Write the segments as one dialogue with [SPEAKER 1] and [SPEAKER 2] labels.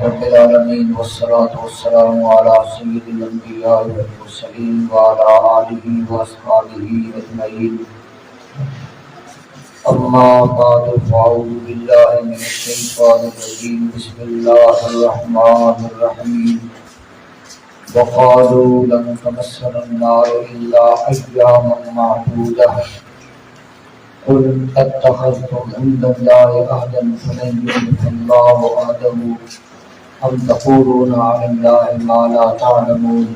[SPEAKER 1] رب العالمين والصلاة والسلام على سيد الأنبياء والمرسلين وعلى آله وأصحابه أجمعين. أما بعد فأعوذ بالله من الشيطان الرجيم. بسم الله الرحمن الرحيم. وقالوا لن تمسنا النار إلا أياما معدودة قل اتخذتم عند الله عهدا فلن يخلف الله عهده أم تقولون على الله ما لا تعلمون.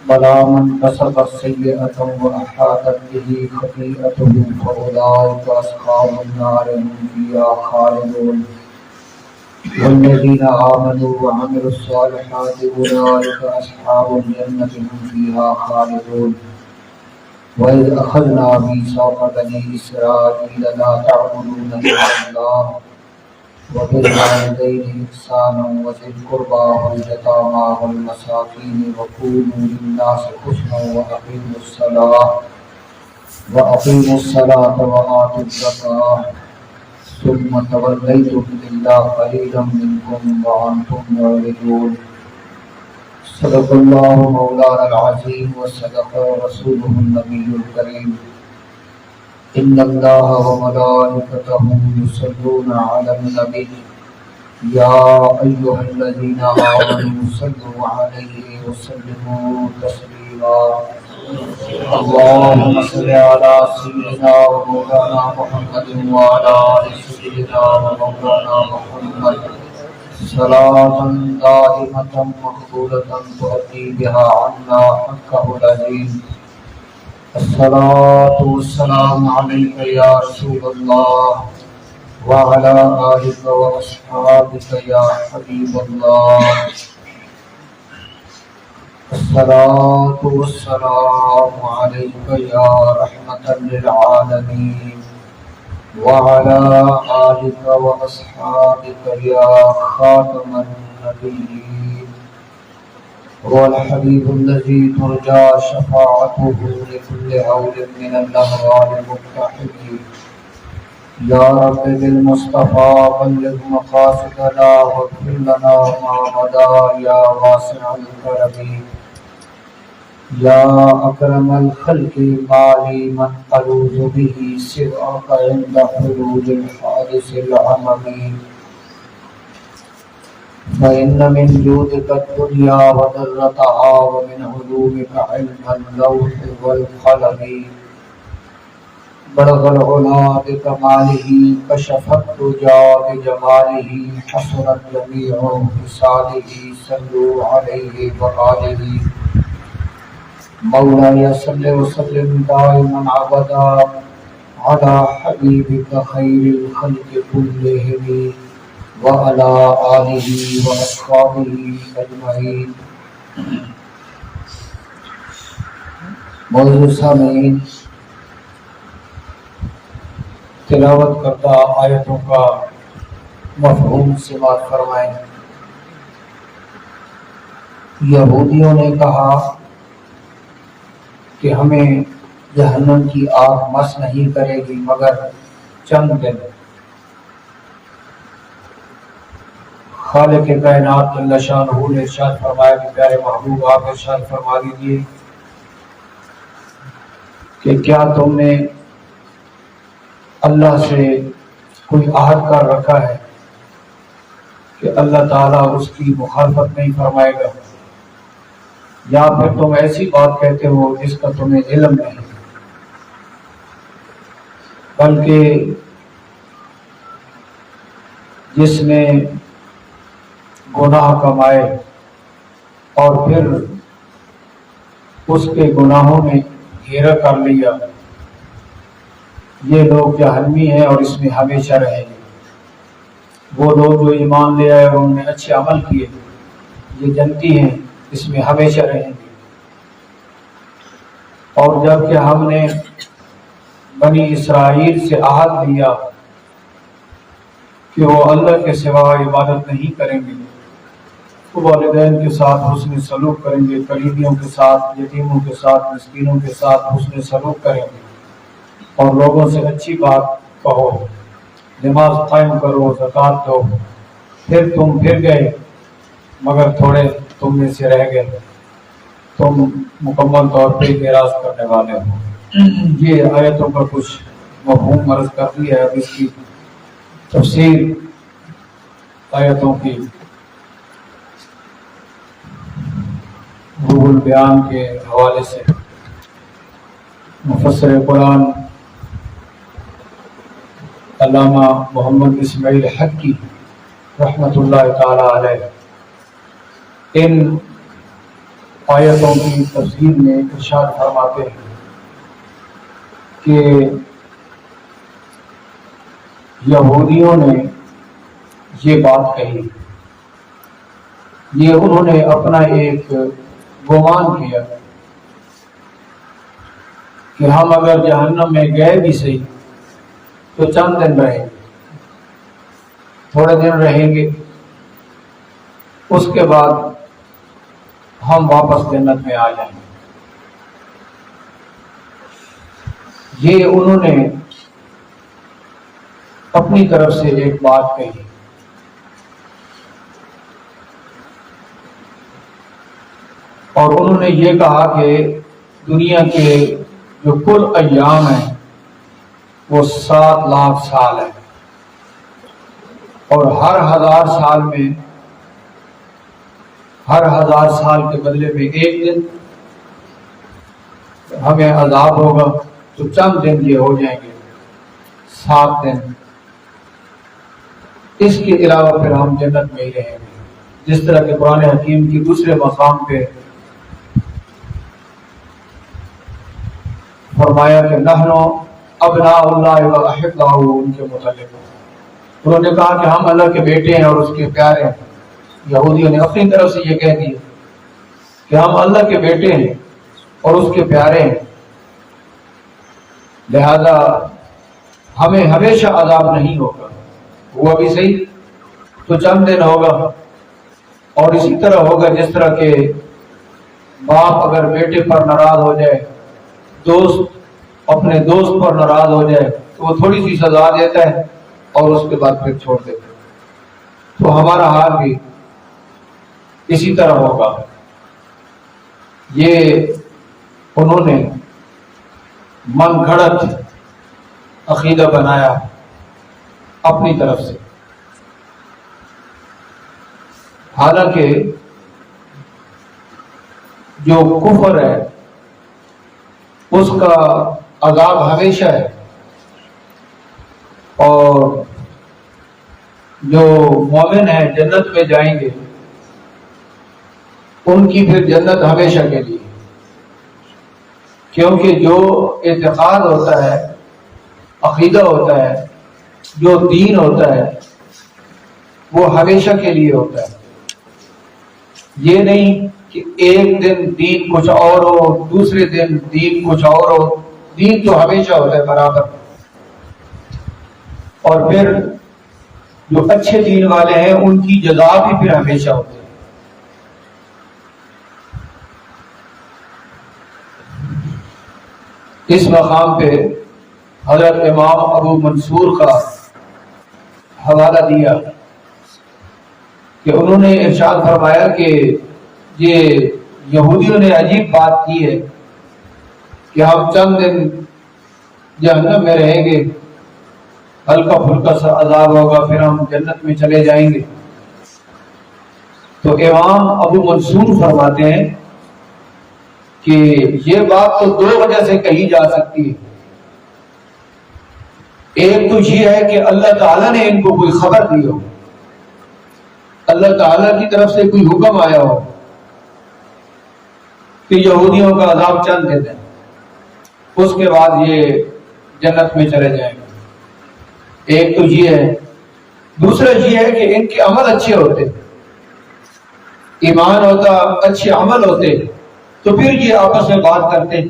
[SPEAKER 1] بلى من كسب سيئة وأحاطت به خطيئته فأولئك أصحاب النار هم فيها خالدون. والذين آمنوا وعملوا الصالحات أولئك أصحاب الجنة هم فيها خالدون. وإذ أخذنا ميثاق بني إسرائيل لا تعبدون إلا الله وبالوالدين إحسانا وذي القربى واليتامى والمساكين وقولوا للناس حسنا وأقيموا الصلاة وآتوا الزكاة ثم توليتم إلا قليلا منكم وأنتم معرضون. صدق الله مولانا العظيم وصدق رسوله النبي الكريم. إن الله وملائكته يصلون على النبي يا أيها الذين آمنوا صلوا عليه وسلموا تسليما. اللهم صل على سيدنا ومولانا محمد وعلى آل سيدنا ومولانا محمد صلاة دائمة مقبولة تؤدي بها عنا حقه العظيم. الصلاة والسلام عليك يا رسول الله وعلى آلك وأصحابك يا حبيب الله. الصلاة والسلام عليك يا رحمة للعالمين وعلى آلك وأصحابك يا خاتم النبيين. هو الحبيب الذي ترجى شفاعته لكل هول من الأهوال المقتحم. يا رب بالمصطفى بلغ مقاصدنا واغفر لنا ما مضى يا واسع الكرم. يا أكرم الخلق مالي من ألوذ به سواك عند حلول الحادث العممي. فإن من جودك الدنيا وذرتها ومن علومك علم اللوح والقلم. بلغ العلا بكماله كشف الدجى بجماله حسنت جميع خصاله صلوا عليه وآله. مولاي صل وسلم دائما أبدا على حبيبك خير الخلق كلهم وعلى آله وأصحابه أجمعين. معزز سامعین، تلاوت کردہ آیتوں کا مفہوم سماعت فرمائیں۔ یہودیوں نے کہا کہ ہمیں جہنم کی آگ مس نہیں کرے گی مگر چند دن۔ خالق کائنات جل شانہ نے ارشاد فرمایا کہ پیارے محبوب آپ ارشاد فرما دیجیے کہ کیا تم نے اللہ سے کوئی عہد کر رکھا ہے کہ اللہ تعالیٰ اس کی مخالفت نہیں فرمائے گا، یا پھر تم ایسی بات کہتے ہو جس کا تمہیں علم نہیں، بلکہ جس نے گناہ کمائے اور پھر اس کے گناہوں نے گھیرا کر لیا، یہ لوگ جہنمی ہیں اور اس میں ہمیشہ رہیں گے۔ وہ لوگ جو ایمان لے آئے اور انہوں نے اچھے عمل کیے یہ جنتی ہیں، اس میں ہمیشہ رہیں گے۔ اور جب کہ ہم نے بنی اسرائیل سے عہد لیا کہ وہ اللہ کے سوا عبادت نہیں کریں گے، والدین کے ساتھ حسن سلوک کریں گے، قریبیوں کے ساتھ، یتیموں کے ساتھ، مسکینوں کے ساتھ حسن سلوک کریں گے، اور لوگوں سے اچھی بات کہو، نماز قائم کرو، زکوٰۃ دو،
[SPEAKER 2] پھر تم پھر گئے مگر تھوڑے تم میں سے رہ گئے، تم مکمل طور پہ اعراض کرنے والے ہو۔ یہ آیتوں کا کچھ مفہوم عرض کر دیا ہے، اب اس کی تفسیر آیتوں کی روح البیان کے حوالے سے مفسر قرآن علامہ محمد اسماعیل حقی رحمۃ اللہ تعالی علیہ ان آیتوں کی تفسیر میں ارشاد فرماتے ہیں کہ یہودیوں نے یہ بات کہی، یہ انہوں نے اپنا ایک گمان کیا کہ ہم اگر جہنم میں گئے بھی صحیح تو چند دن رہیں گے، تھوڑے دن رہیں گے، اس کے بعد ہم واپس جنت میں آ جائیں گے۔ یہ انہوں نے اپنی طرف سے ایک بات کہی، اور انہوں نے یہ کہا کہ دنیا کے جو کل ایام ہیں وہ 7 لاکھ سال ہیں، اور ہر 1000 سال میں ہر 1000 سال کے بدلے میں ایک دن ہمیں عذاب ہوگا، تو چند دن یہ ہو جائیں گے 7 دن، اس کے علاوہ پھر ہم جنت میں ہی رہیں گے۔ جس طرح کہ قرآن حکیم کی دوسرے مقام پہ فرمایا کہ نحن ابناء اللہ و احباؤہ، ان کے متعلق انہوں نے کہا کہ ہم اللہ کے بیٹے ہیں اور اس کے پیارے ہیں۔ یہودیوں نے اپنی طرف سے یہ کہہ دیا کہ ہم اللہ کے بیٹے ہیں اور اس کے پیارے ہیں، لہذا ہمیں ہمیشہ عذاب نہیں ہوگا، ہوا بھی صحیح تو چند دن ہوگا، اور اسی طرح ہوگا جس طرح کہ باپ اگر بیٹے پر ناراض ہو جائے، دوست اپنے دوست پر ناراض ہو جائے تو وہ تھوڑی سی سزا دیتا ہے اور اس کے بعد پھر چھوڑ دیتا ہے، تو ہمارا حال بھی اسی طرح ہوگا۔ یہ انہوں نے من گھڑت عقیدہ بنایا اپنی طرف سے، حالانکہ جو کفر ہے اس کا عذاب ہمیشہ ہے، اور جو مومن ہیں جنت میں جائیں گے ان کی پھر جنت ہمیشہ کے لیے، کیونکہ جو اعتقاد ہوتا ہے، عقیدہ ہوتا ہے، جو دین ہوتا ہے وہ ہمیشہ کے لیے ہوتا ہے۔ یہ نہیں کہ ایک دن دین کچھ اور ہو، دوسرے دن دین کچھ اور ہو، دین تو ہمیشہ ہوتا ہے برابر۔ اور پھر جو اچھے دین والے ہیں ان کی جزا بھی پھر ہمیشہ ہوتی ہے۔ اس مقام پہ حضرت امام ابو منصور کا حوالہ دیا کہ انہوں نے ارشاد فرمایا کہ یہ یہودیوں نے عجیب بات کی ہے کہ ہم چند دن جہنم میں رہیں گے، ہلکا پھلکا سا عذاب ہوگا، پھر ہم جنت میں چلے جائیں گے۔ تو امام ابو منصور فرماتے ہیں کہ یہ بات تو 2 وجہ سے کہی جا سکتی ہے۔ ایک تو یہ ہے کہ اللہ تعالیٰ نے ان کو کوئی خبر دی ہو، اللہ تعالیٰ کی طرف سے کوئی حکم آیا ہو کہ یہودیوں کا عذاب چند دن ہے، اس کے بعد یہ جنت میں چلے جائیں گے، ایک تو یہ ہے۔ دوسرا یہ ہے کہ ان کے عمل اچھے ہوتے، ایمان ہوتا، اچھے عمل ہوتے، تو پھر یہ آپس میں بات کرتے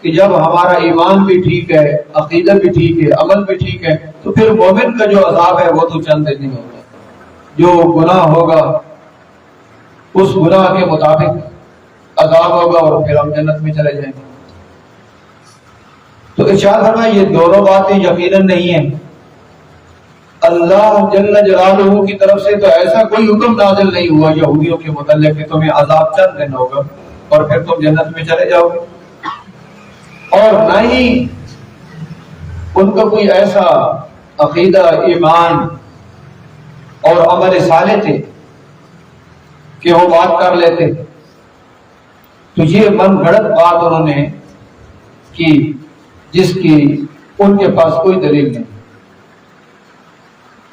[SPEAKER 2] کہ جب ہمارا ایمان بھی ٹھیک ہے، عقیدہ بھی ٹھیک ہے، عمل بھی ٹھیک ہے، تو پھر مومن کا جو عذاب ہے وہ تو چند دن نہیں ہوتا، جو گناہ ہوگا اس گناہ کے مطابق عذاب ہوگا اور پھر ہم جنت میں چلے جائیں گے۔ تو ارشاد فرمایا یہ دونوں باتیں یقیناً نہیں ہیں، اللہ جل جلالہ کی طرف سے تو ایسا کوئی حکم نازل نہیں ہوا یہودیوں کے متعلق کہ تمہیں عذاب چند دن ہوگا اور پھر تم جنت میں چلے جاؤ گے، اور نہ ہی ان کا کوئی ایسا عقیدہ، ایمان اور عمل صالح تھے کہ وہ بات کر لیتے۔ تو یہ من گھڑت بات انہوں نے کی جس کی ان کے پاس کوئی دلیل نہیں۔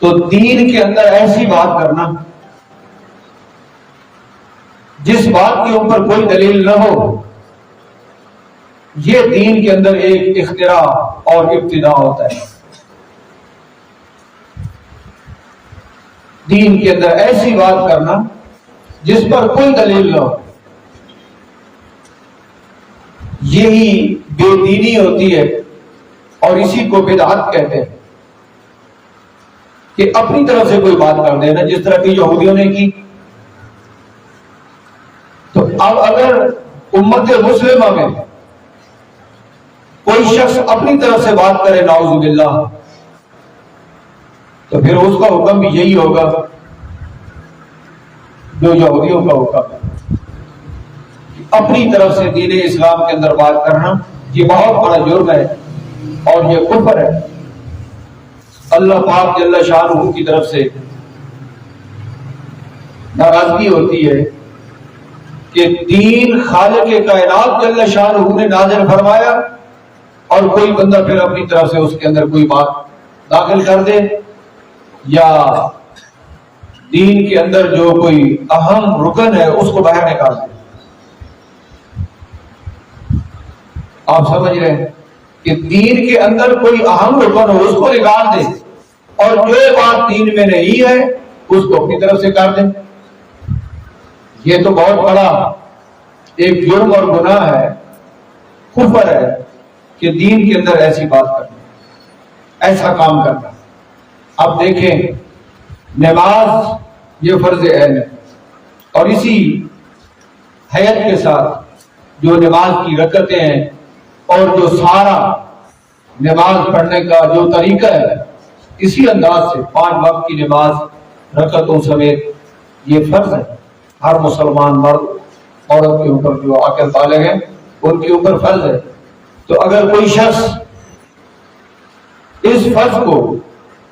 [SPEAKER 2] تو دین کے اندر ایسی بات کرنا جس بات کے اوپر کوئی دلیل نہ ہو، یہ دین کے اندر ایک اختراع اور ابتداء ہوتا ہے۔ دین کے اندر ایسی بات کرنا جس پر کوئی دلیل نہ ہو، یہی بے دینی ہوتی ہے، اور اسی کو بدعت کہتے ہیں کہ اپنی طرف سے کوئی بات کر دینا، جس طرح کی یہودیوں نے کی۔ تو اب اگر امت مسلمہ میں کوئی شخص اپنی طرف سے بات کرے نعوذ باللہ، تو پھر اس کا حکم بھی یہی ہوگا جو یہودیوں کا حکم ہے۔ اپنی طرف سے دین اسلام کے اندر بات کرنا یہ بہت بڑا جرم ہے اور یہ کفر ہے۔ اللہ پاک جل شانہ کی طرف سے ناراضگی ہوتی ہے کہ دین خالق کائنات جل شانہ نے نازل فرمایا اور کوئی بندہ پھر اپنی طرف سے اس کے اندر کوئی بات داخل کر دے، یا دین کے اندر جو کوئی اہم رکن ہے اس کو باہر نکال دے۔ آپ سمجھ رہے ہیں کہ دین کے اندر کوئی اہم رکن ہو اس کو نکال دے، اور جو بات دین میں نہیں ہے اس کو اپنی طرف سے کر دیں۔ یہ تو بہت بڑا ایک جرم اور گناہ ہے، کفر ہے کہ دین کے اندر ایسی بات کرنا، ایسا کام کرنا۔ اب دیکھیں، نماز یہ فرض عین ہے، اور اسی حیت کے ساتھ جو نماز کی رکعتیں ہیں اور جو سارا نماز پڑھنے کا جو طریقہ ہے، اسی انداز سے 5 وقت کی نماز رکعتوں سمیت یہ فرض ہے۔ ہر مسلمان مرد عورت کے اوپر جو عاقل بالغ ہیں ان کے اوپر فرض ہے۔ تو اگر کوئی شخص اس فرض کو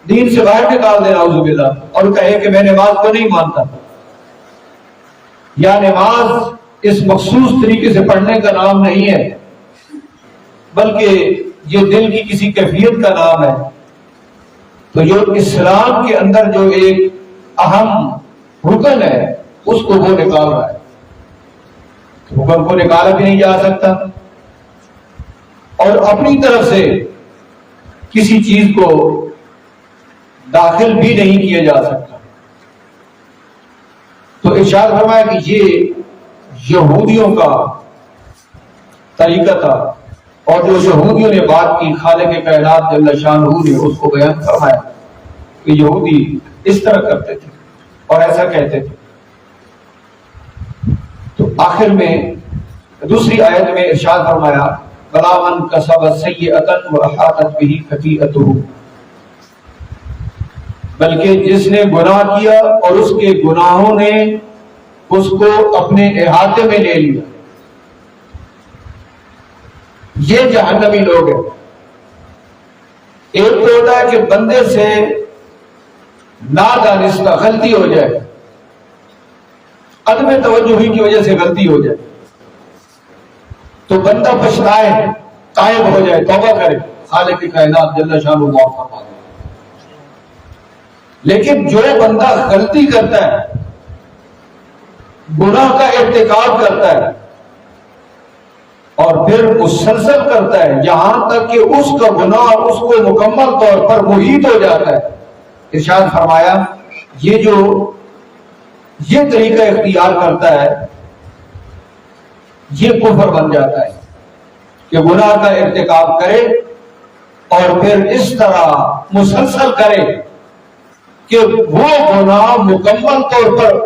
[SPEAKER 2] دین سے باہر نکال دے نعوذ باللہ اور کہے کہ میں نماز کو نہیں مانتا، یا نماز اس مخصوص طریقے سے پڑھنے کا نام نہیں ہے بلکہ یہ دل کی کسی کیفیت کا نام ہے، تو جو اسلام کے اندر جو ایک اہم رکن ہے اس کو وہ نکال رہا ہے۔ رکن کو نکالا بھی نہیں جا سکتا، اور اپنی طرف سے کسی چیز کو داخل بھی نہیں کیا جا سکتا۔ تو ارشاد فرمایا کہ یہ یہودیوں کا طریقہ تھا، اور جو یہودیوں نے بات کی خالق کائنات جل شانہ نے اس کو بیان فرمایا کہ یہودی اس طرح کرتے تھے اور ایسا کہتے تھے۔ تو آخر میں دوسری آیت میں ارشاد فرمایا بلا من کسب سیئۃ واحاطت بہ خطیئتہ، بلکہ جس نے گناہ کیا اور اس کے گناہوں نے اس کو اپنے احاطے میں لے لیا، یہ جہنمی لوگ ہیں۔ ایک تو ہوتا ہے کہ بندے سے نادانستہ غلطی ہو جائے، عدم توجہ کی وجہ سے غلطی ہو جائے، تو بندہ پچھتائے، تائب ہو جائے، توبہ کرے، خالق کائنات جل شانہ معاف فرما دے۔ لیکن جو بندہ غلطی کرتا ہے، گناہ کا ارتکاب کرتا ہے اور پھر مسلسل کرتا ہے یہاں تک کہ اس کا گناہ اس کو مکمل طور پر محیط ہو جاتا ہے، ارشاد فرمایا یہ طریقہ اختیار کرتا ہے، یہ کفر بن جاتا ہے کہ گناہ کا ارتکاب کرے اور پھر اس طرح مسلسل کرے کہ وہ گناہ مکمل طور پر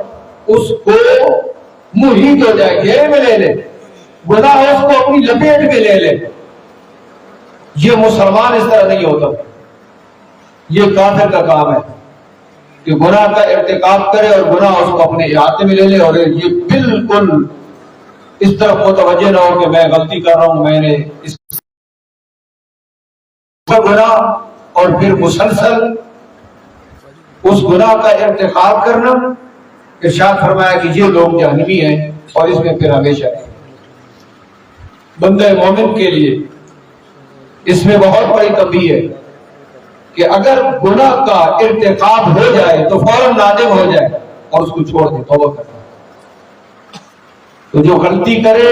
[SPEAKER 2] اس کو محیط ہو جائے، گھیرے میں لے لے، گناہ اس کو اپنی لپیٹ میں لے لے۔ یہ مسلمان اس طرح نہیں ہوتا۔ یہ کافر کا کام ہے کہ گناہ کا ارتکاب کرے اور گناہ اس کو اپنے احاطے میں لے لے، اور یہ بالکل اس طرف متوجہ نہ ہو کہ میں غلطی کر رہا ہوں، میں نے اس گناہ، اور پھر مسلسل اس گناہ کا ارتکاب کرنا۔ ارشاد فرمایا کہ یہ لوگ جہنمی ہیں اور اس میں پھر ہمیشہ رہیں۔ بندہ مومن کے لیے اس میں بہت بڑی کمی ہے کہ اگر گناہ کا ارتکاب ہو جائے تو فوراً نادم ہو جائے اور اس کو چھوڑ دے، توبہ کرے۔ تو جو غلطی کرے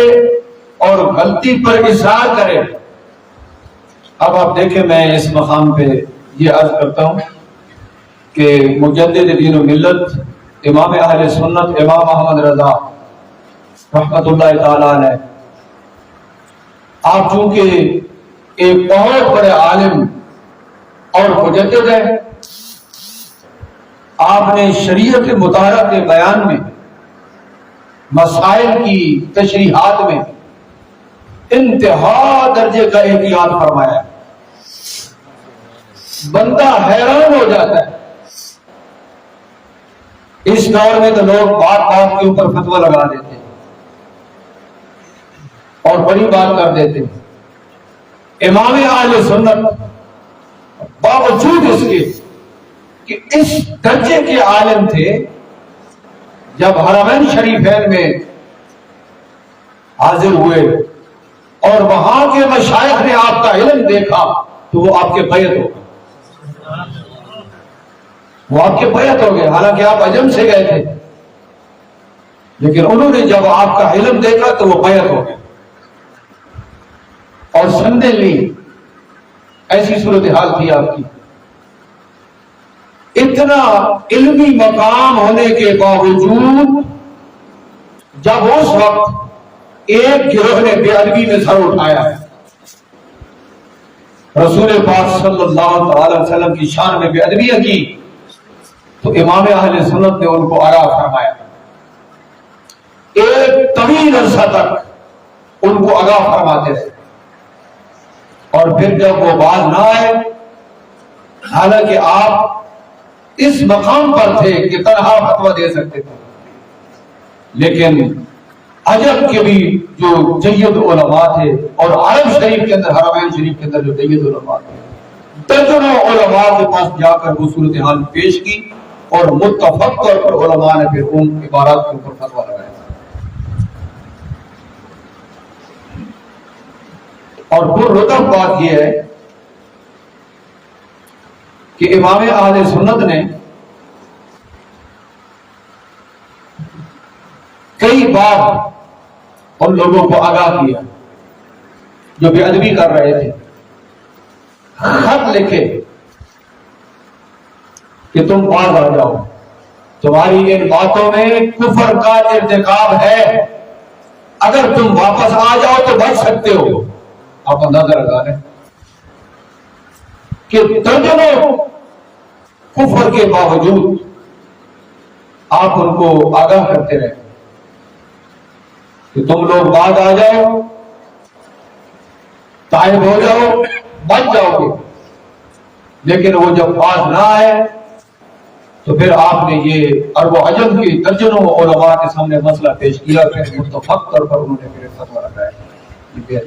[SPEAKER 2] اور غلطی پر اصرار کرے، اب آپ دیکھیں میں اس مقام پہ یہ عرض کرتا ہوں کہ مجدد دین و ملت امام اہل سنت امام احمد رضا رحمت اللہ تعالی علیہ، آپ چونکہ ایک بہت بڑے عالم اور مجدد ہے، آپ نے شریعت مطہرہ کے بیان میں، مسائل کی تشریحات میں انتہا درجے کا احتیاط فرمایا ہے۔ بندہ حیران ہو جاتا ہے۔ اس دور میں تو لوگ بات بات کے اوپر فتویٰ لگا دیتے ہیں اور بڑی بات کر دیتے ہیں۔ امام اہل سنت باوجود اس کے کہ اس درجے کے عالم تھے، جب حرمین شریفین میں حاضر ہوئے اور وہاں کے مشائخ نے آپ کا علم دیکھا تو وہ آپ کے بیعت ہو گئے، وہ آپ کے بیعت ہو گئے، حالانکہ آپ عجم سے گئے تھے، لیکن انہوں نے جب آپ کا علم دیکھا تو وہ بیعت ہو گئے اور سندیں لی۔ ایسی صورتحال تھی آپ کی۔ اتنا علمی مقام ہونے کے باوجود جب اس وقت ایک گروہ نے بے ادبی میں سر اٹھایا، رسول پاک صلی اللہ علیہ وسلم کی شان میں بے ادبیاں کی، تو امام اہل سنت نے ان کو آگاہ فرمایا، ایک طویل عرصہ تک ان کو آگاہ فرماتے رہے، اور پھر جب وہ باز نہ آئے، حالانکہ آپ اس مقام پر تھے کہ تنہا فتویٰ دے سکتے تھے، لیکن عجب کے بھی جو جید علماء تھے، اور عرب شریف کے اندر، حرمین شریف کے اندر جو جید علماء تھے، درجنوں علماء کے پاس جا کر وہ صورتحال پیش کی، اور متفق طور پر علماء نے پھر ان عبارات کے اوپر فتویٰ لگایا۔ اور پرلطف بات یہ ہے کہ امام اہل سنت نے کئی بار ان لوگوں کو آگاہ کیا جو بے ادبی کر رہے تھے، خط لکھے کہ تم باز آ جاؤ، تمہاری ان باتوں میں کفر کا ارتکاب ہے، اگر تم واپس آ جاؤ تو بچ سکتے ہو۔ آپ اندازہ لگا لیں کہ درجنوں کفر کے باوجود آپ ان کو آگاہ کرتے رہے کہ تم لوگ بعد آ جاؤ، تائب ہو جاؤ، بچ جاؤ گے، لیکن وہ جب باز نہ آئے تو پھر آپ نے یہ عرب و عجم کے درجنوں علماء کے سامنے مسئلہ پیش کیا، پھر متفق طور پر انہوں نے پھر فتویٰ لگایا۔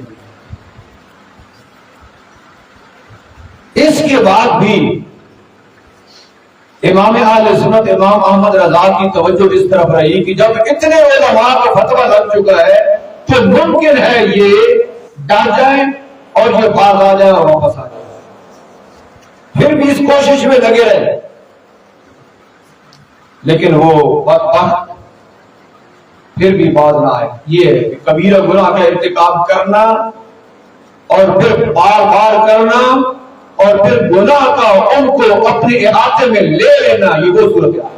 [SPEAKER 2] اس کے بعد بھی امام اہل سنت امام احمد رضا کی توجہ اس طرف رہی کہ جب اتنے علماء کا فتویٰ لگ چکا ہے تو ممکن ہے یہ ڈر جائیں اور یہ باز آ جائے اور واپس آ جائے، پھر بھی اس کوشش میں لگے رہے، لیکن وہ بدبخت پھر بھی باز نہ آئے۔ یہ کبیرہ گناہ کا ارتکاب کرنا اور پھر بار بار کرنا اور پھر گناہ کا ان کو اپنے احاطے میں لے لینا، یہ وہ صورت ہے۔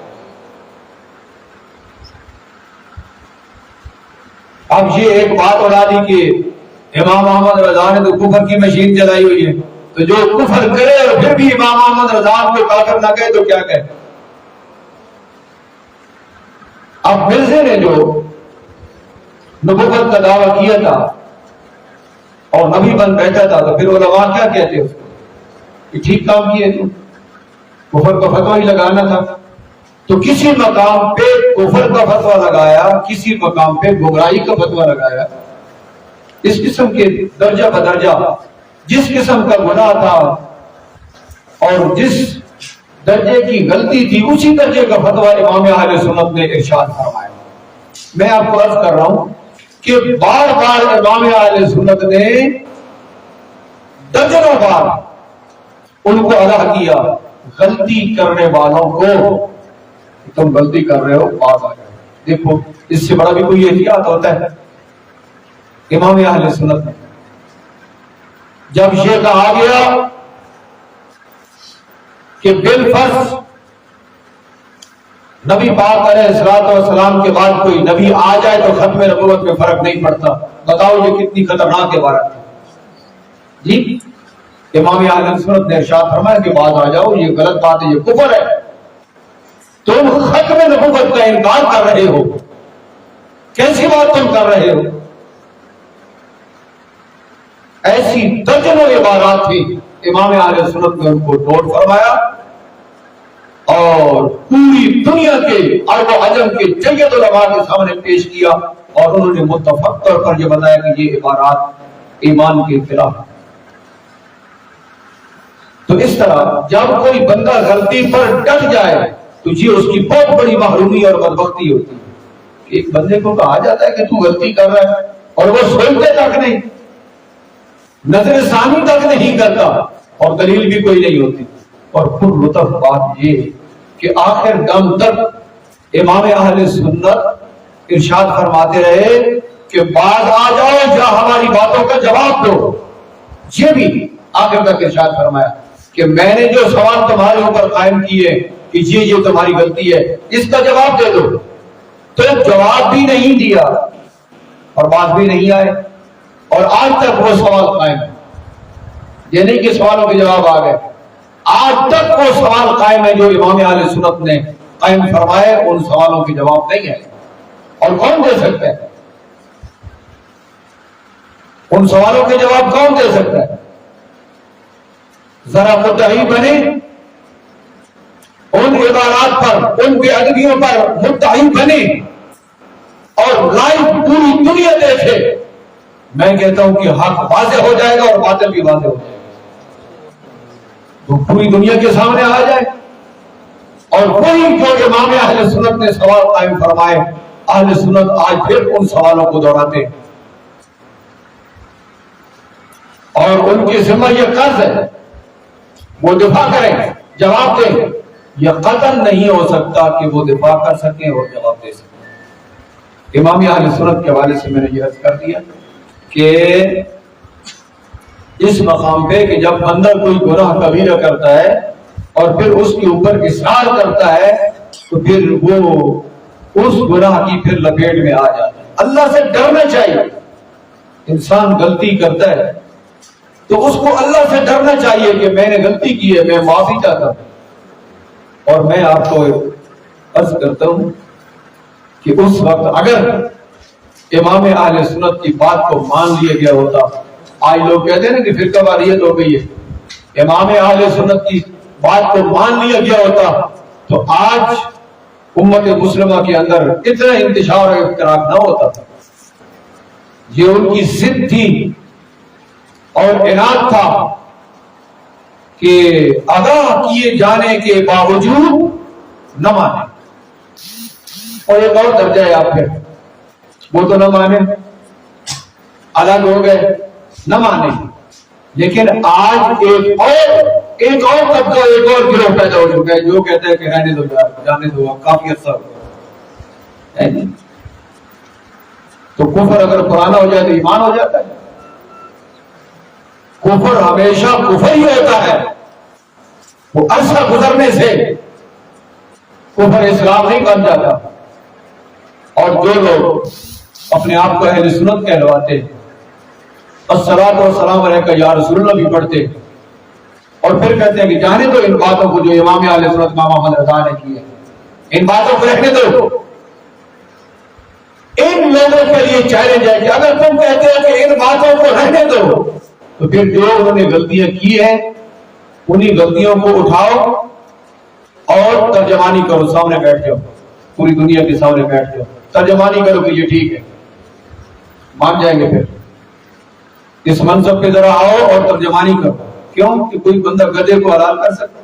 [SPEAKER 2] اب یہ ایک بات اڑا دی کہ امام احمد رضا نے تو کفر کی مشین چلائی ہوئی ہے، تو جو کفر کرے اور پھر بھی امام احمد رضا کو کافر نہ کہے تو کیا کہے۔ اب مرزے نے جو نبوت کا دعویٰ کیا تھا اور نبی بن بیٹھا تھا، تو پھر علماء کیا کہتے ہیں اس کو کہ ٹھیک کام کیے تو کفر کا فتویٰ ہی لگانا تھا. تو کسی مقام پہ کفر کا فتویٰ لگایا، کسی مقام پہ گمراہی کا فتویٰ لگایا. اس قسم کے درجہ بدرجہ جس قسم کا گناہ تھا اور جس درجے کی غلطی تھی اسی درجے کا فتویٰ امام اہل سنت نے ارشاد فرمایا. میں آپ کو عرض کر رہا ہوں کہ بار بار امام اہل سنت نے درجنوں بار ان کو آگاہ کیا غلطی کرنے والوں کو، تم غلطی کر رہے ہو باز آ جائے. دیکھو اس سے بڑا بھی کوئی احتیاط ہوتا ہے. امام اہل سنت نے جب یہ کہا گیا کہ بالفرض نبی پاک علیہ الصلوۃ والسلام کے بعد کوئی نبی آ جائے تو ختم نبوت میں فرق نہیں پڑتا، بتاؤ یہ کتنی خطرناک عبارت ہے. جی امام اہل سنت نے ارشاد فرمایا کہ بعد آ جاؤ، یہ غلط بات ہے، یہ کفر ہے. تم ختم نبوت کا انکار کر رہے ہو، کیسی بات تم کر رہے ہو؟ ایسی درجنوں عبارات تھی. امام اہل سنت نے ان کو نوٹ فرمایا اور پوری دنیا کے عرب و عجم کے جید علماء کے سامنے پیش کیا اور انہوں نے متفق طور پر یہ بتایا کہ یہ عبارات ایمان کے خلاف. تو اس طرح جب کوئی بندہ غلطی پر ڈٹ جائے تو یہ اس کی بہت بڑی محرومی اور بدبختی ہوتی ہے. ایک بندے کو کہا جاتا ہے کہ تو غلطی کر رہا ہے اور وہ سوچتے تک نہیں، نظر ثانی تک نہیں کرتا اور دلیل بھی کوئی نہیں ہوتی. اور پھر لطف بات یہ کہ آخر دم تک امام اہل سنت ارشاد فرماتے رہے کہ بعد آ جاؤ جا ہماری باتوں کا جواب دو. یہ بھی آخر تک ارشاد فرمایا کہ میں نے جو سوال تمہارے اوپر قائم کیے کہ یہ تمہاری غلطی ہے، اس کا جواب دے دو. تو جواب بھی نہیں دیا اور بات بھی نہیں آئے اور آج تک وہ سوال قائم ہے. یہ نہیں کہ سوالوں کے جواب آ گئے، آج تک وہ سوال قائم ہے جو امام اہل سنت نے قائم فرمائے. ان سوالوں کے جواب نہیں ہے اور کون دے سکتا ہے؟ ان سوالوں کے جواب کون دے سکتا ہے؟ ذرا مدعی بنے، ان عبارات پر، ان بے ادبیوں پر مدعی بنے اور لائیو پوری دنیا دیکھے. میں کہتا ہوں کہ حق واضح ہو جائے گا اور باطل بھی واضح ہو جائے گا. تو پوری دنیا کے سامنے آ جائے اور وہی جو امام اہل سنت نے سوال قائم فرمائے، اہل سنت آج پھر ان سوالوں کو دہراتے ہیں اور ان کی ذمہ یہ قرض ہے وہ دفاع کریں، جواب دیں. یہ قطعاً نہیں ہو سکتا کہ وہ دفاع کر سکیں اور جواب دے سکیں. امام اہل سنت کے حوالے سے میں نے یہ عرض کر دیا کہ اس مقام پہ کہ جب بندہ کوئی گناہ کبیرہ کرتا ہے اور پھر اس کے اوپر اصرار کرتا ہے تو پھر وہ اس گناہ کی پھر لپیٹ میں آ جاتا ہے. اللہ سے ڈرنا چاہیے. انسان غلطی کرتا ہے تو اس کو اللہ سے ڈرنا چاہیے کہ میں نے غلطی کی ہے، میں معافی چاہتا ہوں. اور میں آپ کو عرض کرتا ہوں کہ اس وقت اگر امام اہل سنت کی بات کو مان لیا گیا ہوتا، آج لوگ کہتے ہیں نا کہ فرقہ واریت ہو گئی ہے، امام اہل سنت کی بات کو مان لیا گیا ہوتا تو آج امت مسلمہ کے اندر اتنا انتشار اور افتراق نہ ہوتا تھا. یہ ان کی ضد تھی اور عناد تھا کہ آگاہ کیے جانے کے باوجود نہ مانے. اور ایک اور درجہ ہے آپ کے، وہ تو نہ مانے، الگ ہو گئے، نہ مانے. لیکن آج ایک اور طبقہ، ایک اور گروہ پیدا ہو چکا ہے جو کہتا ہے کہ رہنے دو، جانے دو، کافی عرصہ ہو گیا. تو کفر اگر پرانا ہو جائے تو ایمان ہو جاتا ہے. کفر ہمیشہ کفر ہی ہوتا ہے. وہ عرصہ گزرنے سے کفر اسلام نہیں بن جاتا. اور جو لوگ اپنے آپ کو اہل سنت کہلواتے الصلاۃ والسلام علیکہ یا رسول اللہ بھی پڑھتے اور پھر کہتے ہیں کہ جانے دو ان باتوں کو جو امام اہل سنت امام احمد رضا نے کی ہے، ان باتوں کو رہنے دو. ان لوگوں کے لیے چیلنج ہے کہ اگر تم کہتے ہو کہ ان باتوں کو رہنے دو تو پھر جو انہوں نے غلطیاں کی ہیں انہی غلطیوں کو اٹھاؤ اور ترجمانی کرو، سامنے بیٹھ جاؤ، پوری دنیا کے سامنے بیٹھ جاؤ، ترجمانی کرو کہ یہ ٹھیک ہے، مان جائیں گے۔ پھر اس منصب پہ ذرا آؤ اور ترجمانی کرو۔ کیوں کہ کوئی بندہ گدھے کو حلال کر سکتا،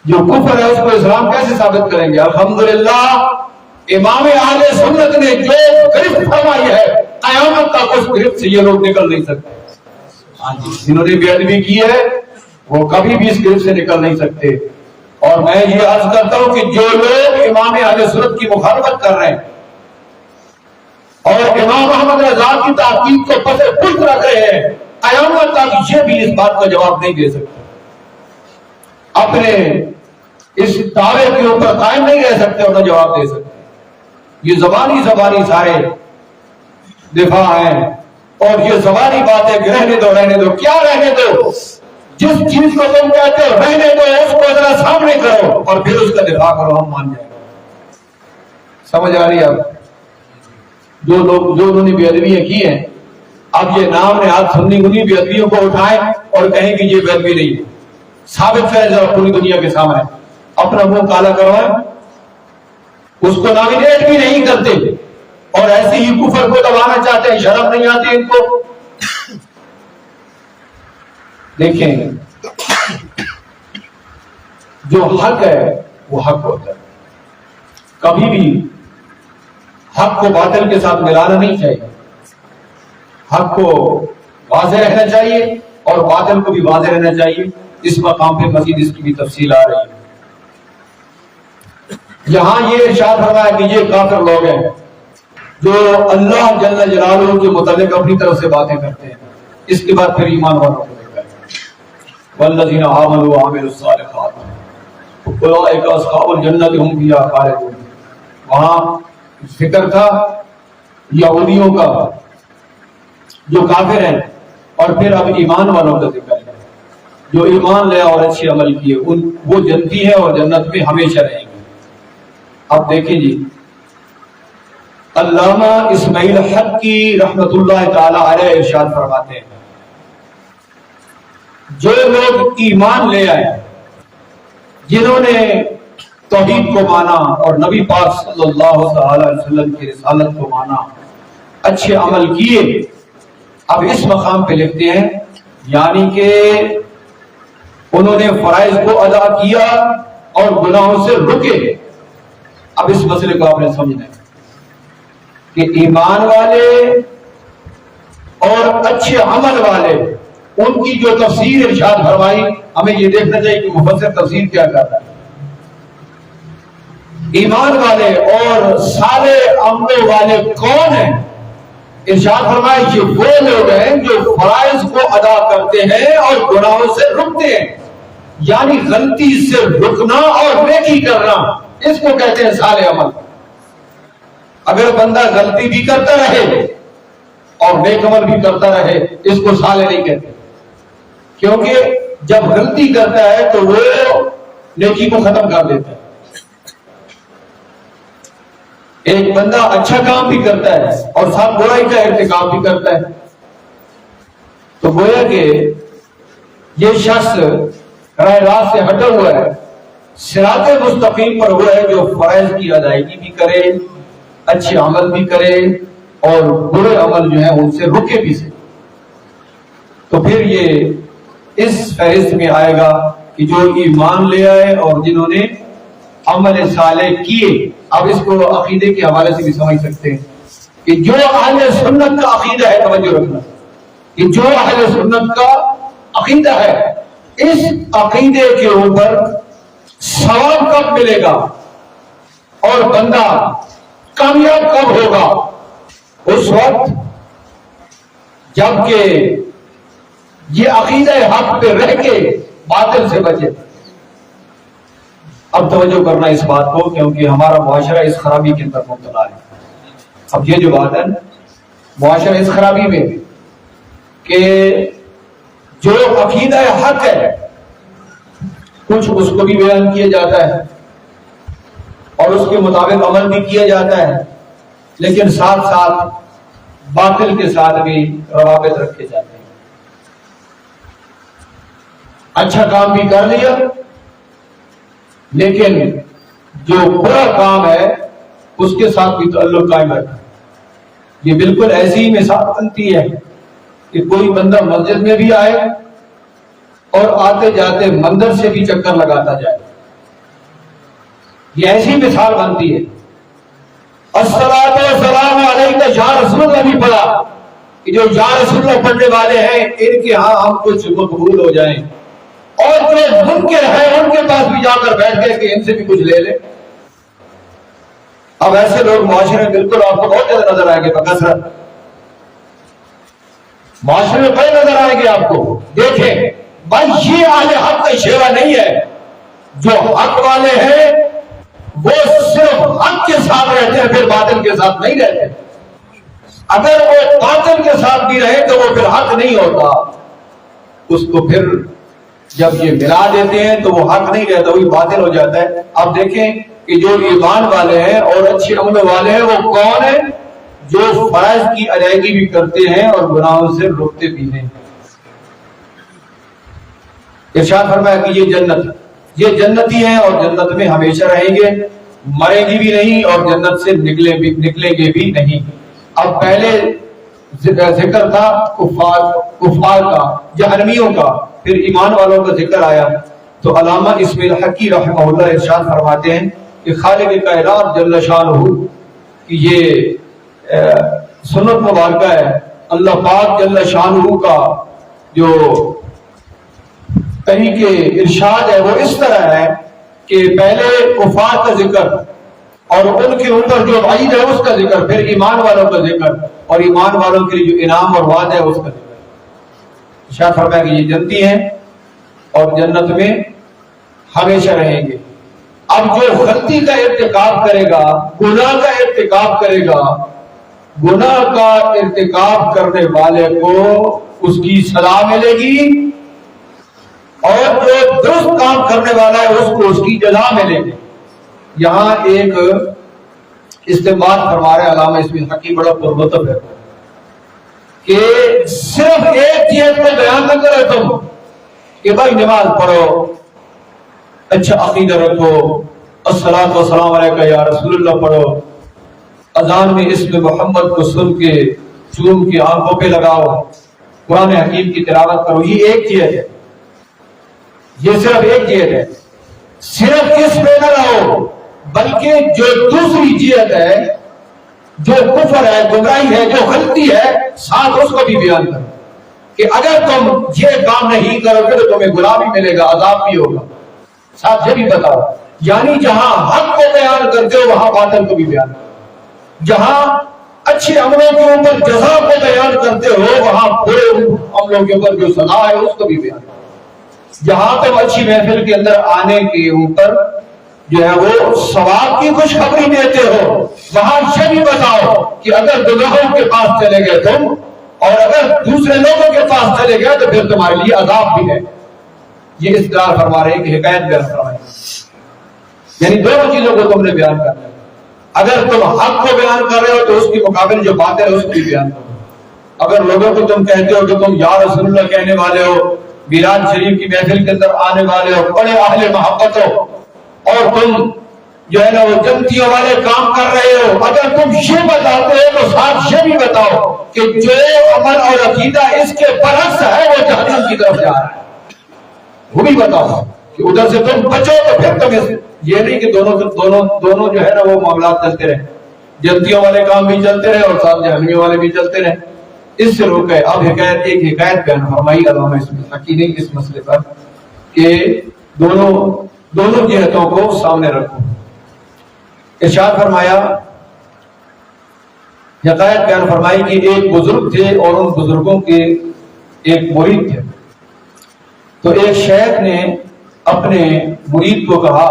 [SPEAKER 2] جو کفر ہے اس کو اسلام کیسے ثابت کریں گے؟ الحمدللہ امام اہل سنت نے جو گرفت فرمائی ہے قیامت تک اس گرفت سے یہ لوگ نکل نہیں سکتے۔ جنہوں نے بے ادبی کی ہے وہ کبھی بھی اس گرفت سے نکل نہیں سکتے۔ اور میں یہ عرض کرتا ہوں کہ جو لوگ امام اہل سنت کی مخالفت کر رہے ہیں اور امام احمد رضا کی تحقیق کو پس پشت رکھ رہے ہیں، قیامت تک یہ بھی اس بات کا جواب نہیں دے سکتے، اپنے اس دعوے کے اوپر قائم نہیں رہ سکتے اور نہ جواب دے سکتے۔ یہ زبانی سارے دفاع ہیں، اور یہ زبانی باتیں کہ رہنے دو، کیا رہنے دو؟ جس چیز کو تم کہتے ہو رہنے دو اس کو ذرا سامنے کرو اور پھر اس کا دفاع کرو، ہم مان جائیں گے۔ سمجھ آ رہی ہے؟ اب جو انہوں نے بے ادبیاں کی ہیں، اب یہ نام نے ہاتھ سنی انہیں بے ادبیوں کو اٹھائیں اور کہیں کہ یہ بے ادبی نہیں ہے، ثابت کریں ذرا پوری دنیا کے سامنے، اپنا منہ کالا کروائیں، اس کو نامینیٹ بھی نہیں کرتے اور ایسے ہی کفر کو دبانا چاہتے ہیں، شرم نہیں آتی ان کو۔ دیکھیں جو حق ہے وہ حق ہوتا ہے، کبھی بھی حق کو باطل کے ساتھ ملانا نہیں چاہیے، حق کو واضح رہنا چاہیے اور باطل کو بھی واضح رہنا چاہیے۔ اس مقام پہ مزید اس کی بھی تفصیل آ رہی ہے۔ یہاں یہ ارشاد فرمایا کہ یہ کافر لوگ ہیں جو اللہ جل جلالہ کے متعلق اپنی طرف سے باتیں کرتے ہیں، اس کے بعد پھر ایمان والوں کو دیکھا ہے، والذین آمنوا وعملوا الصالحات اولئک اصحاب الجنۃ هم فیہا خالدون۔ وہاں ذکر تھا یہودیوں کا جو کافر ہیں، اور پھر اب ایمان والوں کا ذکر ہے جو ایمان لے اور اچھے عمل کیے، وہ جنتی ہیں اور جنت میں ہمیشہ رہیں گے۔ اب دیکھیں جی، علامہ اسماعیل حق کی رحمت اللہ تعالی علیہ ارشاد فرماتے ہیں جو لوگ ایمان لے آئے، جنہوں نے توحید کو مانا اور نبی پاک صلی اللہ تعالی علیہ وسلم کی رسالت کو مانا، اچھے عمل کیے، اب اس مقام پہ لکھتے ہیں یعنی کہ انہوں نے فرائض کو ادا کیا اور گناہوں سے رکے۔ اب اس مسئلے کو آپ نے سمجھنا ہے کہ ایمان والے اور اچھے عمل والے، ان کی جو تفسیر ارشاد فرمائی، ہمیں یہ دیکھنا چاہیے کہ مفسر تفسیر کیا کرتا ہے۔ ایمان والے اور صالح عمل والے کون ہیں؟ ارشاد فرمایا یہ وہ لوگ ہیں جو فرائض کو ادا کرتے ہیں اور گناہوں سے رکتے ہیں، یعنی غلطی سے رکنا اور نیکی کرنا، اس کو کہتے ہیں صالح عمل۔ اگر بندہ غلطی بھی کرتا رہے اور نیک عمل بھی کرتا رہے، اس کو صالح نہیں کہتے، کیونکہ جب غلطی کرتا ہے تو وہ نیکی کو ختم کر دیتا ہے۔ ایک بندہ اچھا کام بھی کرتا ہے اور ساتھ برائی کا ارتکاب بھی کرتا ہے، تو گویا کہ یہ شخص راہ راست سے ہٹا ہوا ہے، صراط مستقیم پر ہوا ہے، جو فرائض کی ادائیگی بھی کرے، اچھے عمل بھی کرے اور برے عمل جو ہیں ان سے رکے بھی سے۔ تو پھر یہ اس فہرست میں آئے گا کہ جو ایمان لے آئے اور جنہوں نے عمل صالح کیے۔ اب اس کو عقیدے کے حوالے سے بھی سمجھ سکتے ہیں کہ جو اہل سنت کا عقیدہ ہے، توجہ رکھنا، کہ جو اہل سنت کا عقیدہ ہے، اس عقیدے کے اوپر ثواب کب ملے گا اور بندہ کامیاب کب ہوگا؟ اس وقت جبکہ یہ عقیدہ حق پہ رہ کے باطل سے بچے۔ اب توجہ کرنا اس بات کو، کیونکہ ہمارا معاشرہ اس خرابی کے اندر مبتلا ہے۔ اب یہ جو بات ہے معاشرہ اس خرابی میں کہ جو عقیدہ حق ہے کچھ اس کو بھی بیان کیا جاتا ہے اور اس کے مطابق عمل بھی کیا جاتا ہے، لیکن ساتھ ساتھ باطل کے ساتھ بھی روابط رکھے جاتے ہیں۔ اچھا کام بھی کر لیا لیکن جو برا کام ہے اس کے ساتھ بھی تعلق قائم رکھنا. یہ بالکل ایسی مثال بنتی ہے کہ کوئی بندہ مسجد میں بھی آئے اور آتے جاتے مندر سے بھی چکر لگاتا جائے. یہ ایسی مثال بنتی ہے. الصلاۃ والسلام علیکہ یا رسول اللہ بھی پڑھا کہ جو یا رسول اللہ پڑھنے والے ہیں ان کے ہاں ہم کچھ مقبول ہو جائیں، اور جو منکر ہیں ان کے پاس بھی جا کر بیٹھ گئے کہ ان سے بھی کچھ لے لیں. اب ایسے لوگ معاشرے میں بالکل آپ کو بہت زیادہ نظر آئیں گے بکثرت. معاشرے میں بڑے نظر آئیں گے آپ کو. دیکھیں بھائی یہ اہل حق کا شیوا نہیں ہے. جو حق والے ہیں وہ صرف حق کے ساتھ رہتے ہیں، پھر باطل کے ساتھ نہیں رہتے. اگر وہ باطل کے ساتھ بھی رہے تو وہ پھر حق نہیں ہوتا. اس کو پھر جب یہ ملا دیتے ہیں تو وہ حق نہیں رہتا، وہی باطل ہو جاتا ہے. اب دیکھیں کہ جو ایمان والے ہیں اور اچھے عمل والے ہیں وہ کون ہیں؟ جو فرائض کی ادائیگی بھی کرتے ہیں اور گناہوں سے رکتے بھی ہیں. ارشاد فرمایا کہ یہ جنت، یہ جنتی ہیں اور جنت میں ہمیشہ رہیں گے، مریں گی بھی نہیں اور جنت سے نکلیں گے بھی نہیں. اب پہلے ذکر تھا کفار کا، جہنمیوں کا، پھر ایمان والوں کا ذکر آیا. تو علامہ اسماعیل حقی رحمہ اللہ ارشاد فرماتے ہیں کہ خالق کائنات جل شانہ کہ یہ سنت مبارکہ ہے. اللہ پاک جل شانہ کا جو طریقے ارشاد ہے وہ اس طرح ہے کہ پہلے کفار کا ذکر اور ان کے اوپر جو وعید ہے اس کا ذکر، پھر ایمان والوں کا ذکر اور ایمان والوں کے لیے جو انعام اور وعدہ ہے اس کا ذکر. ارشاد فرمایا کہ یہ جنتی ہیں اور جنت میں ہمیشہ رہیں گے. اب جو غلطی کا ارتکاب کرے گا، گناہ کا ارتکاب کرے گا، گناہ کا ارتکاب کرنے والے کو اس کی سزا ملے گی، اور جو درست کام کرنے والا ہے اس کو اس کی جزا ملے گی. یہاں ایک استعمال فرما رہے علامہ اسماعیل حقی بڑا پرمطلب ہے کہ صرف ایک چیز کو بیان نہ کرے تم کہ بھائی نماز پڑھو، اچھا عقیدہ رکھو، الصلاۃ والسلام علیکہ یا رسول اللہ پڑھو، اذان میں اسم محمد کو سن کے چوم کے آنکھوں پہ لگاؤ، قرآن حکیم کی تلاوت کرو. یہ ایک چیز ہے، یہ صرف ایک چیز ہے. صرف اس پہ نہ رہو بلکہ جو دوسری چیز ہے، جو کفر ہے، گمراہی ہے، جو غلطی ہے، ساتھ اس کو بھی بیان کرو کہ اگر تم یہ کام نہیں کرو گے تو تمہیں گناہ بھی ملے گا، عذاب بھی ہوگا. ساتھ یہ بھی بتاؤ. یعنی جہاں حق کو بیان کرتے ہو وہاں باطل کو بھی بیان کرو. جہاں اچھے عملوں کے اوپر جزا کو بیان کرتے ہو وہاں برے عملوں کے اوپر جو سزا ہے اس کو بھی بیان کرو. جہاں تم اچھی محفل کے اندر آنے کے اوپر جو ہے وہ ثواب کی خوشخبری دیتے ہو وہاں یہ بھی بتاؤ کہ اگر گناہوں کے پاس چلے گئے تم اور اگر دوسرے لوگوں کے پاس چلے گئے تو پھر تمہارے لیے عذاب بھی ہے. یہ اصرار فرما رہے ہیں کہ حکایت بیان فرمائے، یعنی دونوں چیزوں کو تم نے بیان کرنا ہے. اگر تم حق کو بیان کر رہے ہو تو اس کے مقابل جو باطل ہے اس کو بھی بیان کرو. اگر لوگوں کو تم کہتے ہو کہ تم یا رسول اللہ کہنے والے ہو، میلاد شریف کی محفل کے اندر آنے والے ہو، بڑے اہل محبت ہو، اور تم جو ہے نا وہ جنتیوں والے کام کر رہے ہو، اگر تم یہ بتاتے ہو تو ساتھ یہ بھی بتاؤ کہ جو عمل اور عقیدہ اس کے برعکس ہے وہ جہنم کی طرف جا رہا ہے، وہ بھی بتاؤ کہ ادھر سے تم بچو. تو پھر تم یہ نہیں کہ دونوں جو ہے نا وہ معاملات چلتے رہے، جنتیوں والے کام بھی چلتے رہے اور ساتھ جہنمیوں والے بھی چلتے رہے. اس سے روک ہے. اب ایک حکایت بیان فرمائی علامہ اسماعیل حقی نے اس مسئلے پر کہ دونوں جہتوں کو سامنے رکھو. ارشاد فرمایا، حکایت بیان فرمائی کہ ایک بزرگ تھے اور ان بزرگوں کے ایک مرید تھے. تو ایک شیخ نے اپنے مرید کو کہا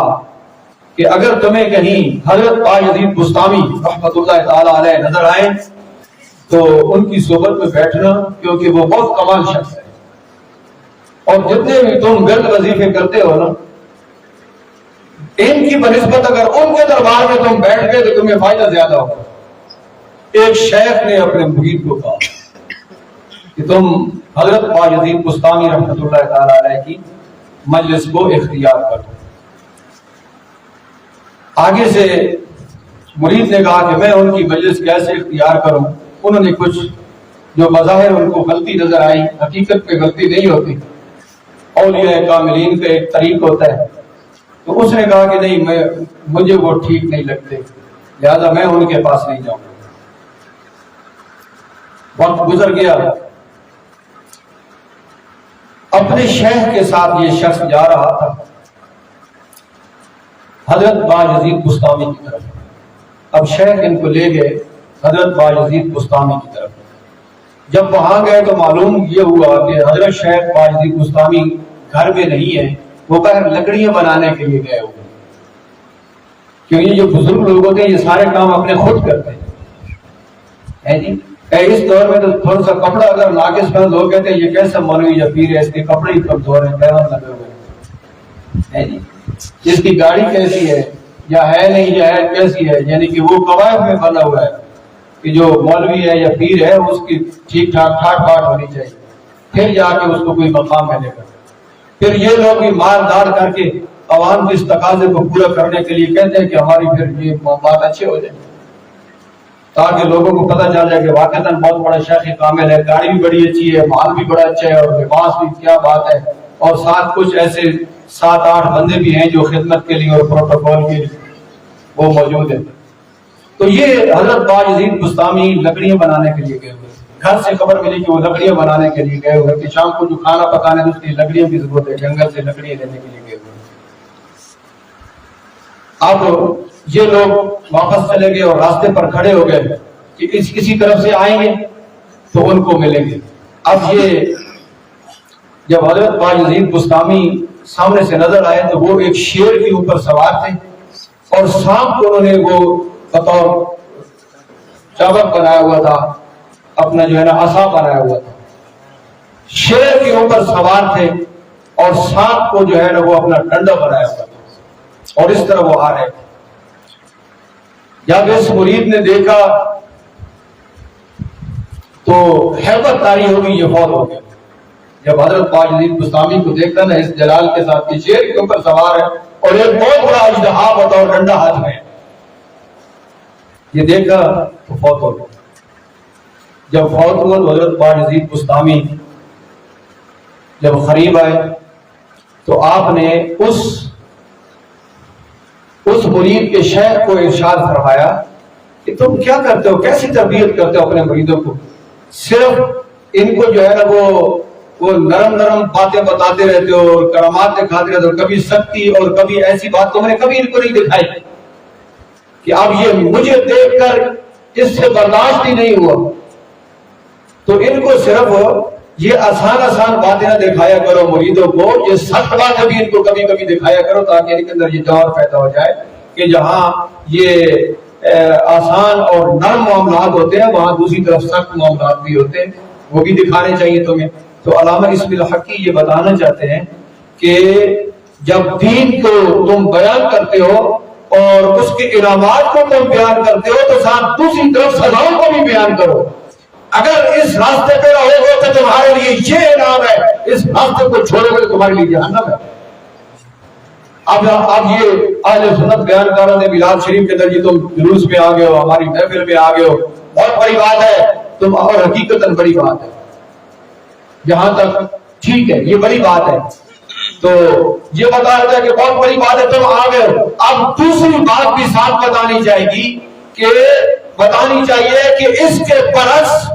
[SPEAKER 2] کہ اگر تمہیں کہیں حضرت بایزید بستامی رحمۃ اللہ تعالی علیہ نظر آئے تو ان کی صحبت میں بیٹھنا، کیونکہ وہ بہت کمال شخص ہے، اور جتنے بھی تم گرد وظیفے کرتے ہو نا ان کی بنسبت اگر ان کے دربار میں تم بیٹھ گئے تو تمہیں فائدہ زیادہ ہوگا. ایک شیخ نے اپنے مرید کو کہا کہ تم حضرت بایزید بستامی رحمۃ اللہ تعالی علیہ کی مجلس کو اختیار کرو. آگے سے مرید نے کہا کہ میں ان کی مجلس کیسے اختیار کروں. انہوں نے کچھ جو بظاہر ان کو غلطی نظر آئی، حقیقت پہ غلطی نہیں ہوتی، اولیاء کاملین کا ایک طریق ہوتا ہے، تو اس نے کہا کہ نہیں، مجھے وہ ٹھیک نہیں لگتے، لہذا میں ان کے پاس نہیں جاؤں گا. وقت گزر گیا، اپنے شیخ کے ساتھ یہ شخص جا رہا تھا حضرت باجزید بستامی کی طرف. اب شیخ ان کو لے گئے حضرت باجزید بستامی کی طرف. جب وہاں گئے تو معلوم یہ ہوا کہ حضرت شیخ باجزید بستامی گھر میں نہیں ہے، وہ باہر لکڑیاں بنانے کے لیے گئے ہوئے. کیونکہ یہ جو بزرگ لوگ ہوتے ہیں یہ سارے کام اپنے خود کرتے ہیں جی. اس دور میں تو تھوڑا سا کپڑا اگر ناقص پہن، لوگ کہتے ہیں یہ کیسا مولوی یا پیر ہے، اس کے کپڑے ہی کمزور ہیں، پیروں لگے ہوئے ہیں جی. اس کی گاڑی کیسی ہے یا ہے نہیں، یا ہے کیسی ہے، یعنی کہ وہ قواعد میں بنا ہوا ہے کہ جو مولوی ہے یا پیر ہے اس کی ٹھیک ٹھاک ٹھاٹ باٹ ہونی چاہیے، پھر جا کے اس کو کوئی مقام ملے گا. پھر یہ لوگ بھی مار دار کر کے عوام کے اس تقاضے کو پورا کرنے کے لیے کہتے ہیں کہ ہماری پھر یہ بات اچھے ہو جائے، تاکہ لوگوں کو پتہ چل جائے کہ واقعتاً بہت بڑا شیخ کامل ہے، گاڑی بھی بڑی اچھی ہے، مال بھی بڑا اچھا ہے، اور لباس بھی کیا بات ہے، اور ساتھ کچھ ایسے 7-8 بندے بھی ہیں جو خدمت کے لیے اور پروٹوکول کے لیے وہ موجود ہیں. تو یہ حضرت باجزید بستامی لکڑیاں بنانے کے لیے گئے ہوئے. گھر سے خبر ملی کہ وہ لکڑیاں بنانے کے لیے گئے ہوئے، کہ شام کو جو کھانا پکانے اس کی لکڑیوں کی ضرورت ہے، جنگل سے لکڑیاں لینے کے لیے گئے ہوئے. اب یہ لوگ واپس چلے گئے اور راستے پر کھڑے ہو گئے کہ کسی طرف سے آئیں گے تو ان کو ملیں گے. اب یہ جب حضرت باجزید بستامی سامنے سے نظر آئے تو وہ ایک شیر کے اوپر سوار تھے، اور سانپ کو انہوں نے وہ بطور چابک بنایا ہوا تھا، اپنا جو ہے نا عصا بنایا ہوا تھا. شیر کے اوپر سوار تھے اور سانپ کو جو ہے نا وہ اپنا ڈنڈا بنایا ہوا تھا، اور اس طرح وہ آ رہے تھے. جب اس مرید نے دیکھا تو حیبت طاری ہو گئی، یہ فوت ہو گیا. جب حضرت باجزید بستامی کو دیکھتا نا اس جلال کے ساتھ کہ شیر کے اوپر سوار ہے اور ایک بہت بڑا اژدہا بطور ڈنڈا ہاتھ میں، یہ دیکھا تو فوت ہو گیا. جب فوت ہوا تو حضرت باجزید بستامی جب قریب آئے تو آپ نے اس مرید کے شیخ کو ارشاد فرمایا کہ تم کیا کرتے ہو، کیسی تربیت کرتے ہو اپنے مریدوں کو؟ صرف ان کو جو ہے نا وہ نرم نرم باتیں بتاتے رہتے ہو اور کرامات دکھاتے رہتے ہو، کبھی سختی اور کبھی ایسی بات تم نے کبھی ان کو نہیں دکھائی کہ اب یہ مجھے دیکھ کر اس سے برداشت ہی نہیں ہوا. تو ان کو صرف یہ آسان باتیں نہ دکھایا کرو مریدوں کو، یہ سخت باتیں بھی ان کو کبھی کبھی دکھایا کرو، تاکہ ان کے اندر یہ جوہر پیدا ہو جائے کہ جہاں یہ آسان اور نرم معاملات ہوتے ہیں وہاں دوسری طرف سخت معاملات بھی ہوتے ہیں، وہ بھی دکھانے چاہیے تمہیں. تو علامہ اسماعیل الحقی یہ بتانا چاہتے ہیں کہ جب دین کو تم بیان کرتے ہو اور اس کے انعامات کو تم بیان کرتے ہو تو ساتھ دوسری طرف سزاؤں کو بھی بیان کرو. اگر اس راستے پہ رہو گے تو تمہارے لیے یہ انعام ہے، اس راستے کو چھوڑو گے تو تمہارے لیے جہنم ہے. اب یہ اہل سنت بیانکاروں نے میلاد شریف کے اندر تم جلوس میں آ گئے ہو، ہماری محفل میں آ گئے ہو، بہت بڑی بات ہے تم، اور حقیقتاً بڑی بات ہے، جہاں تک ٹھیک ہے یہ بڑی بات ہے. تو یہ بتا رہا ہے کہ بہت بڑی بات ہے تم آ گئے ہو. اب دوسری بات بھی ساتھ بتانی چاہیے گی کہ بتانی چاہیے کہ اس کے برعکس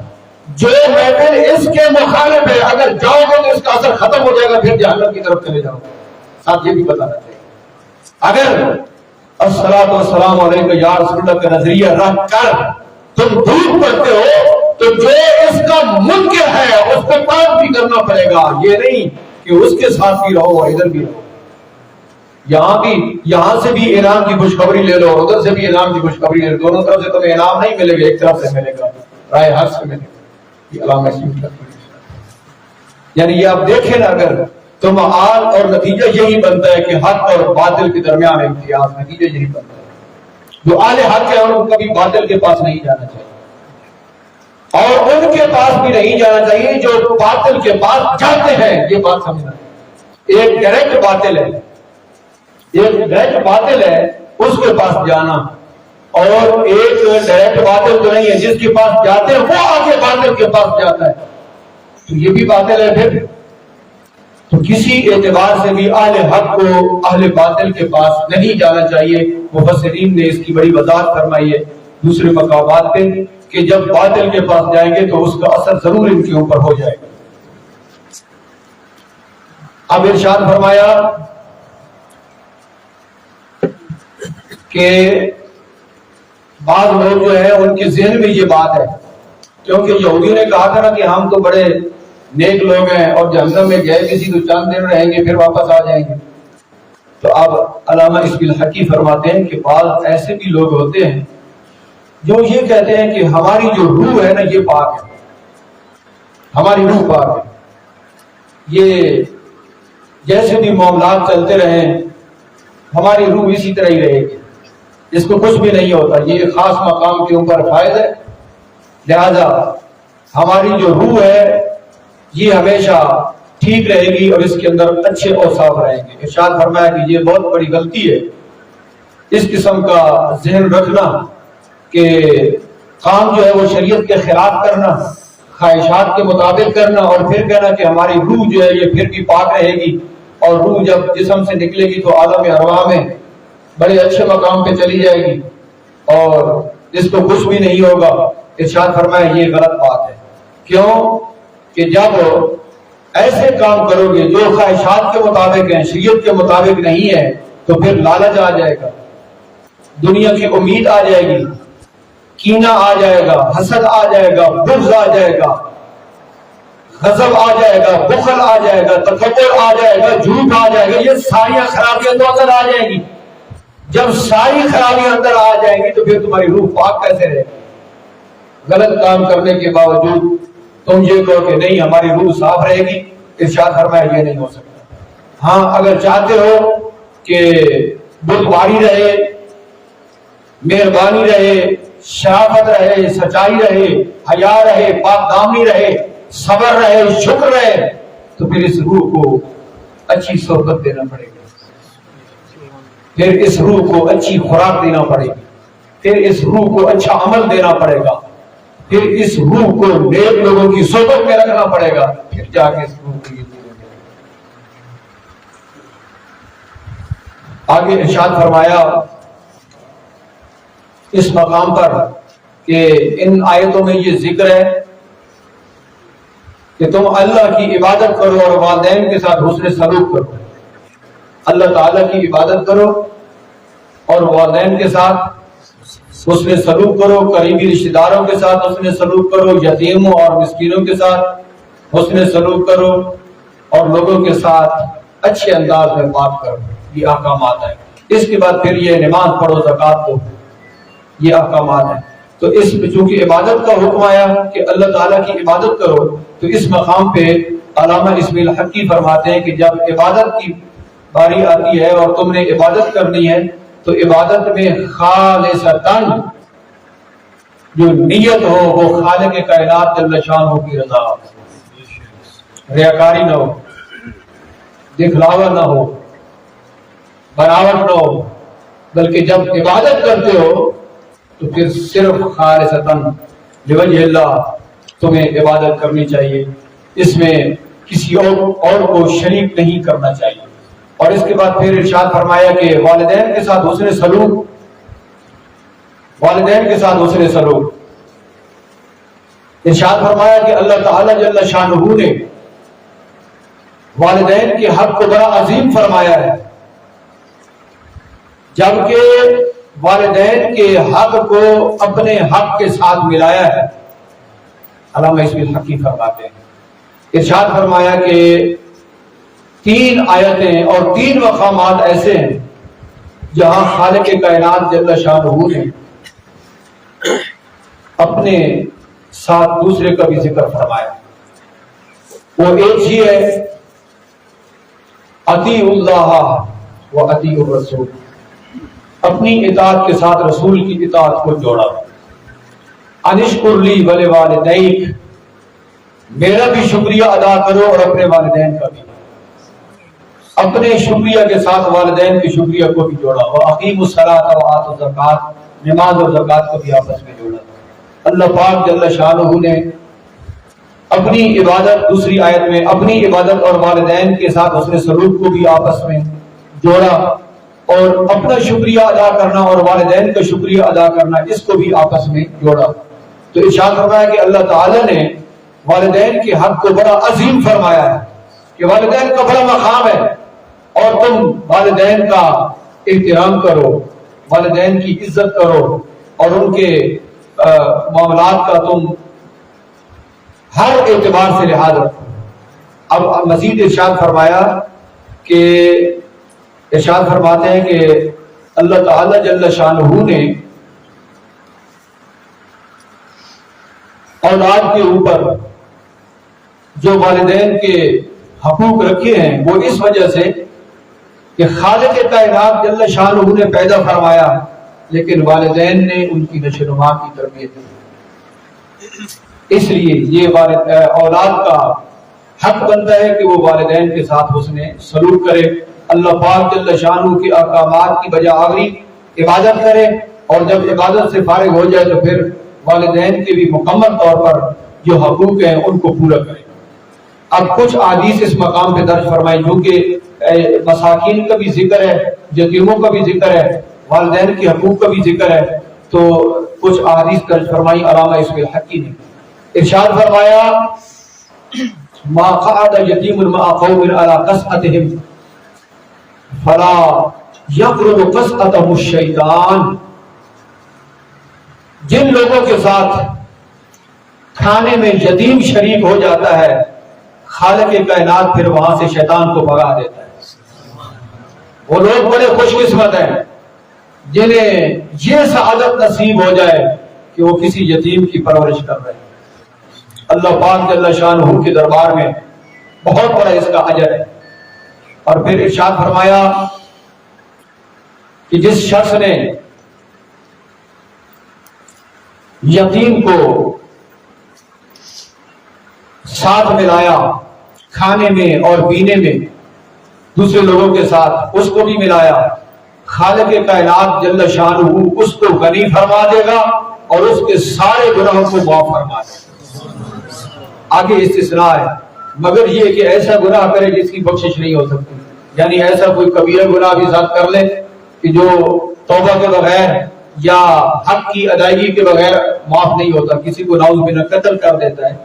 [SPEAKER 2] جو محفل اس کے مخالف ہے، اگر جاؤ گے تو اس کا اثر ختم ہو جائے گا، پھر جہنم کی طرف چلے جاؤ گے. ساتھ یہ بھی بتانا چاہیے اگر الصلوۃ والسلام علیک یا رسول اللہ کا نظریہ رکھ کر تم دور پڑتے ہو تو جو اس کا منکر ہے اس کو طلب بھی کرنا پڑے گا. یہ نہیں کہ اس کے ساتھ بھی رہو اور ادھر بھی رہو. یہاں سے بھی انعام کی خوشخبری لے لو، ادھر سے بھی انعام کی خوشخبری لے لو، دونوں طرف سے تمہیں انعام نہیں ملے گا، ایک طرف سے ملے گا، رائے حق سے ملے گا. یہ علامہ یعنی یہ آپ دیکھیں نا، اگر تم آل اور نتیجہ یہی بنتا ہے کہ حق اور باطل کے درمیان امتیاز، نتیجہ یہی بنتا ہے. جو اہل حق ہے ان کو کبھی باطل کے پاس نہیں جانا چاہیے اور ان کے پاس بھی نہیں جانا چاہیے جو باطل کے پاس جاتے ہیں. یہ بات سمجھنا، ایک ڈائریکٹ باطل ہے، ایک ڈائریکٹ باطل ہے اس کے پاس جانا، اور ایک ڈائریکٹ باطل تو نہیں ہے، جس کے پاس جاتے ہیں وہ آگے باطل کے پاس جاتا ہے، تو یہ بھی باطل ہے پھر۔ تو کسی اعتبار سے بھی اہل حق کو اہل باطل کے پاس نہیں جانا چاہیے۔ مفسرین نے اس کی بڑی وضاحت فرمائی ہے دوسرے مقامات پہ کہ جب باطل کے پاس جائیں گے تو اس کا اثر ضرور ان کے اوپر ہو جائے گا۔ اب ارشاد فرمایا کہ بعض لوگ جو ہے ان کے ذہن میں یہ بات ہے، کیونکہ یہودیوں نے کہا تھا نا کہ ہم تو بڑے نیک لوگ ہیں اور جہنم میں گئے کسی تو چند دن رہیں گے پھر واپس آ جائیں گے۔ تو اب علامہ اسماعیل حقی فرماتے ہیں کہ بعض ایسے بھی لوگ ہوتے ہیں جو یہ کہتے ہیں کہ ہماری جو روح ہے نا یہ پاک ہے، ہماری روح پاک ہے، یہ جیسے بھی معاملات چلتے رہیں ہماری روح اسی طرح ہی رہے گی، اس کو کچھ بھی نہیں ہوتا، یہ ایک خاص مقام کے اوپر فائز ہے، لہذا ہماری جو روح ہے یہ ہمیشہ ٹھیک رہے گی اور اس کے اندر اچھے اوصاف رہیں گے۔ ارشاد فرمایا کہ یہ بہت بڑی غلطی ہے اس قسم کا ذہن رکھنا کہ کام جو ہے وہ شریعت کے خلاف کرنا، خواہشات کے مطابق کرنا، اور پھر کہنا کہ ہماری روح جو ہے یہ پھر بھی پاک رہے گی، اور روح جب جسم سے نکلے گی تو عالم ارواح میں بڑے اچھے مقام پہ چلی جائے گی اور اس کو کچھ بھی نہیں ہوگا۔ ارشاد فرمایا یہ غلط بات ہے، کیوں کہ جب ایسے کام کرو گے جو خواہشات کے مطابق ہیں، شریعت کے مطابق نہیں ہے، تو پھر لالچ آ جائے گا، دنیا کی امید آ جائے گی، کینہ آ جائے گا، حسد آ جائے گا، بغض آ جائے گا، غضب آ جائے گا، بخل آ جائے گا، تکبر آ جائے گا، جھوٹ آ جائے گا، یہ ساری خرابیاں تو اندر آ جائیں گی۔ جب ساری خرابیاں اندر آ جائیں گی تو پھر تمہاری روح پاک کیسے رہے گی؟ غلط کام کرنے کے باوجود تم یہ کہو کہ نہیں ہماری روح صاف رہے گی، ارشاد فرمایا یہ نہیں ہو سکتا۔ ہاں اگر چاہتے ہو کہ بردباری رہے، مہربانی رہے، شرافت رہے، سچائی رہے، حیا رہے، پاک دامنی رہے، صبر رہے، شکر رہے، تو پھر اس روح کو اچھی صحبت دینا پڑے گی، پھر اس روح کو اچھی خوراک دینا پڑے گی، پھر اس روح کو اچھا عمل دینا پڑے گا، پھر اس روح کو نیک لوگوں کی صحبت میں رکھنا پڑے گا، پھر جا کے اس روح کو یہ چیزیں ملیں گی۔ آگے ارشاد فرمایا اس مقام پر کہ ان آیتوں میں یہ ذکر ہے کہ تم اللہ کی عبادت کرو اور والدین کے ساتھ حسن سلوک کرو، اللہ تعالیٰ کی عبادت کرو اور والدین کے ساتھ حسن سلوک کرو، قریبی رشتہ داروں کے ساتھ حسن سلوک کرو، یتیموں اور مسکینوں کے ساتھ حسن سلوک کرو، اور لوگوں کے ساتھ اچھے انداز میں بات کرو۔ یہ احکامات ہیں۔ اس کے بعد پھر یہ نماز پڑھو، زکوٰۃ دو، یہ احکامات ہیں۔ تو اس میں چونکہ عبادت کا حکم آیا کہ اللہ تعالیٰ کی عبادت کرو، تو اس مقام پہ علامہ اسماعیل حقی فرماتے ہیں کہ جب عبادت کی باری آتی ہے اور تم نے عبادت کرنی ہے تو عبادت میں خالصتاً جو نیت ہو وہ خالق کائنات جل شانہ کی رضا ہو، ریاکاری نہ ہو، دکھلاوا نہ ہو، بناوٹ نہ ہو، بلکہ جب عبادت کرتے ہو تو پھر صرف خالصتاً لوجہ اللہ تمہیں عبادت کرنی چاہیے، اس میں کسی اور کو شریک نہیں کرنا چاہیے۔ اور اس کے بعد پھر ارشاد فرمایا کہ والدین کے ساتھ حسن سلوک، والدین کے ساتھ حسن سلوک، ارشاد فرمایا کہ اللہ تعالیٰ جل شانہ نے والدین کے حق کو بڑا عظیم فرمایا ہے، جبکہ والدین کے حق کو اپنے حق کے ساتھ ملایا ہے۔ علامہ اسماعیل حقی فرماتے ہیں، ارشاد فرمایا کہ 3 آیتیں اور 3 مقامات ایسے ہیں جہاں خالق کائنات جل شانہ نے اپنے ساتھ دوسرے کا بھی ذکر فرمایا۔ وہ ایک ہی ہے، اطیعوا اللہ و اطیعوا الرسول، اپنی اطاعت کے ساتھ رسول کی اطاعت کو جوڑا۔ ان اشکر لی ولوالدیک، میرا بھی شکریہ ادا کرو اور اپنے والدین کا بھی۔ اپنے شکریہ کے ساتھ والدین کے شکریہ کو بھی جوڑا، وَأَقِیمُوا الصَّلَاةَ وَآتُوا الزَّکَاةَ، نماز اور زکوٰۃ کو بھی آپس میں جوڑا۔ اللہ پاک جل شانہ نے اپنی عبادت، دوسری آیت میں اپنی عبادت اور والدین کے ساتھ حسن سلوک کو بھی آپس میں جوڑا، اور اپنا شکریہ ادا کرنا اور والدین کا شکریہ ادا کرنا اس کو بھی آپس میں جوڑا۔ تو ارشاد فرمایا کہ اللہ تعالیٰ نے والدین کے حق کو بڑا عظیم فرمایا ہے کہ والدین کا بڑا مقام ہے، اور تم والدین کا احترام کرو، والدین کی عزت کرو، اور ان کے معاملات کا تم ہر اعتبار سے لحاظ رکھو۔ اب مزید ارشاد فرمایا کہ ارشاد فرماتے ہیں کہ اللہ تعالی جل شانہ نے اولاد کے اوپر جو والدین کے حقوق رکھے ہیں وہ اس وجہ سے کہ خالق کائنات جل شانہ نے پیدا فرمایا، لیکن والدین نے ان کی نشو و نما کی تربیت کی۔ اس لیے یہ اولاد کا حق بنتا ہے کہ وہ والدین کے ساتھ حسن سلوک کرے، اللہ پاک جل شانہ کے احکامات کی بجا آوری عبادت کرے، اور جب عبادت سے فارغ ہو جائے تو پھر والدین کے بھی مکمل طور پر جو حقوق ہیں ان کو پورا کرے۔ اب کچھ احادیث اس مقام پہ درج فرمائی، جو کہ مساکین کا بھی ذکر ہے، یتیموں کا بھی ذکر ہے، والدین کے حقوق کا بھی ذکر ہے، تو کچھ احادیث درج فرمائی علامہ اسماعیل حقی نے۔ ارشاد فرمایا ما قعد یتیم مع قوم علی قصعتهم فلا یقرب قصعتهم الشیطان، جن لوگوں کے ساتھ کھانے میں یتیم شریک ہو جاتا ہے خالق کائنات پھر وہاں سے شیطان کو بھگا دیتا ہے۔ وہ لوگ بڑے خوش قسمت ہیں جنہیں یہ سعادت نصیب ہو جائے کہ وہ کسی یتیم کی پرورش کر رہے ہیں۔ اللہ پاک جل شانہ کے دربار میں بہت بڑا اس کا اجر ہے۔ اور پھر ارشاد فرمایا کہ جس شخص نے یتیم کو ساتھ ملایا کھانے میں اور پینے میں، دوسرے لوگوں کے ساتھ اس کو بھی ملایا، خالق کائنات جل شانہ اس کو غنی فرما دے گا اور اس کے سارے گناہوں کو معاف فرما دے گا۔ آگے استثناء ہے، مگر یہ کہ ایسا گناہ کرے جس کی بخشش نہیں ہو سکتی، یعنی ایسا کوئی کبیرہ گناہ بھی ساتھ کر لے کہ جو توبہ کے بغیر یا حق کی ادائیگی کے بغیر معاف نہیں ہوتا، کسی کو نعوذ باللہ قتل کر دیتا ہے،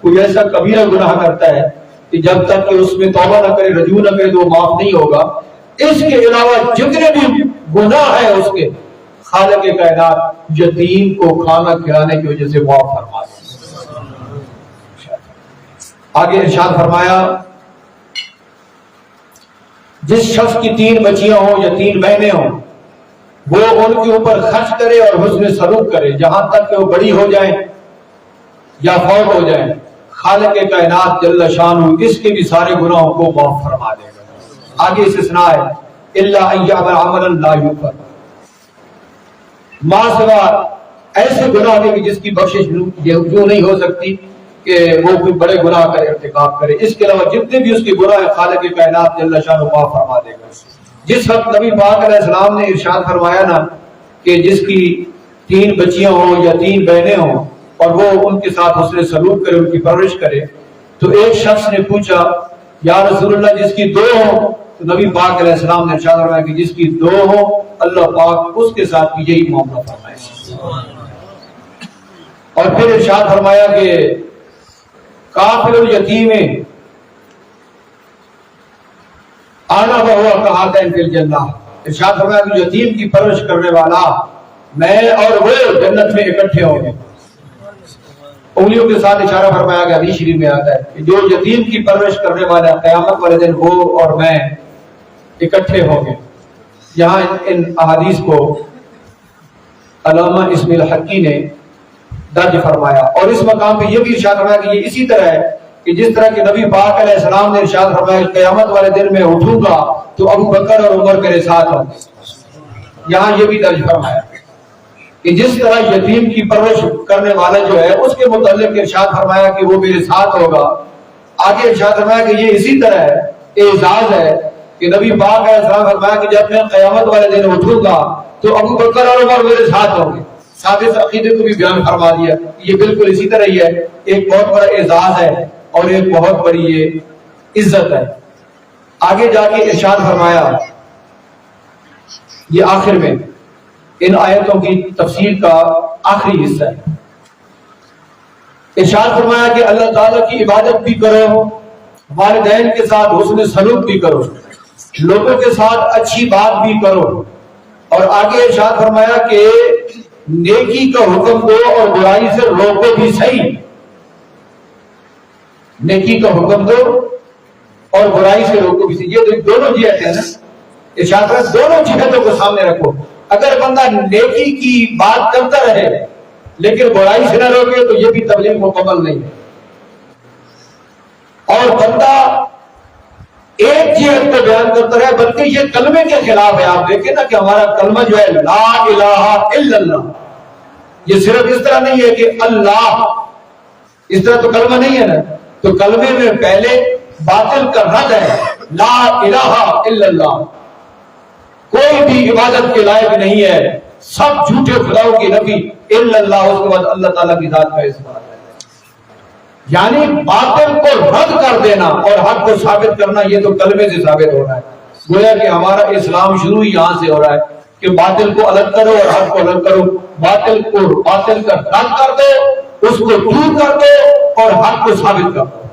[SPEAKER 2] کوئی ایسا کبیرہ گناہ کرتا ہے کہ جب تک کہ اس میں توبہ نہ کرے، رجوع نہ کرے تو وہ معاف نہیں ہوگا۔ اس کے علاوہ جتنے بھی گناہ ہیں اس کے خالق کائنات یتیم کو کھانا کھلانے کی وجہ سے معاف فرما دے۔ آگے ارشاد فرمایا جس شخص کی 3 بچیاں ہوں یا 3 بہنیں ہوں وہ ان کے اوپر خرچ کرے اور حسن سلوک کرے جہاں تک کہ وہ بڑی ہو جائیں یا فوت ہو جائیں، خالق کائنات جل شانہ اس کے بھی سارے گناہوں کو معاف فرما دے گا۔ آگے استثناء ہے الا ان یعمل عملا لا یغفر، ما سوا ایسے گناہ کے جس کی بخشش جو نہیں ہو سکتی کہ وہ کوئی بڑے گناہ کا ارتکاب کرے، اس کے علاوہ جتنے بھی اس کے گناہ ہیں خالق کائنات جل شانہ معاف فرما دے گا۔ جس وقت نبی پاک علیہ السلام نے ارشاد فرمایا نا کہ جس کی 3 بچیاں ہوں یا 3 بہنیں ہوں اور وہ ان کے ساتھ حسن سلوک کرے، ان کی پرورش کرے، تو ایک شخص نے پوچھا یا رسول اللہ جس کی 2 ہوں، تو نبی پاک علیہ السلام نے ارشاد فرمایا کہ جس کی 2 ہوں اللہ پاک اس کے ساتھ بھی یہی معاملہ فرمائے۔ اور پھر ارشاد فرمایا کہ کافل الیتیم آنا بہوا کہاتین فی الجنہ، ارشاد فرمایا کہ یتیم کی پرورش کرنے والا میں اور وہ جنت میں اکٹھے ہوں گے۔ انگلیوں کے ساتھ اشارہ فرمایا گیا، حدیث شریف میں آتا ہے کہ جو یتیم کی پرورش کرنے والا قیامت والے دن وہ اور میں اکٹھے ہوں گے۔ یہاں ان احادیث کو علامہ اسماعیل حقی نے درج فرمایا، اور اس مقام پہ یہ بھی ارشاد فرمایا کہ یہ اسی طرح ہے کہ جس طرح کہ نبی پاک علیہ السلام نے ارشاد فرمایا کہ قیامت والے دن میں اٹھوں گا تو ابو بکر اور عمر میرے ساتھ ہوں گے۔ یہاں یہ بھی درج فرمایا کہ جس طرح یتیم کی پرورش کرنے والا جو ہے اس کے متعلق ارشاد فرمایا کہ وہ میرے ساتھ ہوگا۔ آگے ارشاد فرمایا کہ یہ اسی طرح ہے، اعزاز ہے کہ نبی پاک علیہ السلام فرمایا کہ جب میں قیامت والے دن اٹھوں گا تو ابو بکر اور عمر میرے ساتھ ہوں گے. ثابت عقیدے کو بھی بیان فرما دیا. یہ بالکل اسی طرح ہی ہے. ایک بہت بڑا اعزاز ہے اور ایک بہت بڑی یہ عزت ہے. آگے جا کے ارشاد فرمایا, یہ آخر میں ان آیتوں کی تفسیر کا آخری حصہ ہے. ارشاد فرمایا کہ اللہ تعالیٰ کی عبادت بھی کرو, والدین کے ساتھ حسن سلوک بھی کرو, لوگوں کے ساتھ اچھی بات بھی کرو, اور آگے ارشاد فرمایا کہ نیکی کا حکم دو اور برائی سے روکو بھی صحیح. نیکی کا حکم دو اور برائی سے روکو بھی صحیح. یہ دونوں جہتیں ہیں نا, ارشاد فرمایا دونوں جہتوں کو سامنے رکھو. اگر بندہ نیکی کی بات کرتا رہے لیکن برائی سے نہ روکے تو یہ بھی تبلیغ مکمل نہیں ہے. اور بندہ ایک جہت کو بیان کرتا رہے بلکہ یہ کلمے کے خلاف ہے. آپ دیکھیں نا کہ ہمارا کلمہ جو ہے لا الہ الا اللہ, یہ صرف اس طرح نہیں ہے کہ اللہ, اس طرح تو کلمہ نہیں ہے نا. تو کلمے میں پہلے باطل کا رد ہے, لا الہ الا اللہ, کوئی بھی عبادت کے لائق نہیں ہے, سب جھوٹے خداؤں کی نفی, الا اللہ, اس کے بعد اللہ تعالیٰ کی ذات کا اثبات ہے. یعنی باطل کو رد کر دینا اور حق کو ثابت کرنا, یہ تو کلمے سے ثابت ہو رہا ہے. گویا کہ ہمارا اسلام شروع یہاں سے ہو رہا ہے کہ باطل کو الگ کرو اور حق کو الگ کرو. باطل کا رد کر دو, اس کو دور کر دو اور حق کو ثابت کر دو.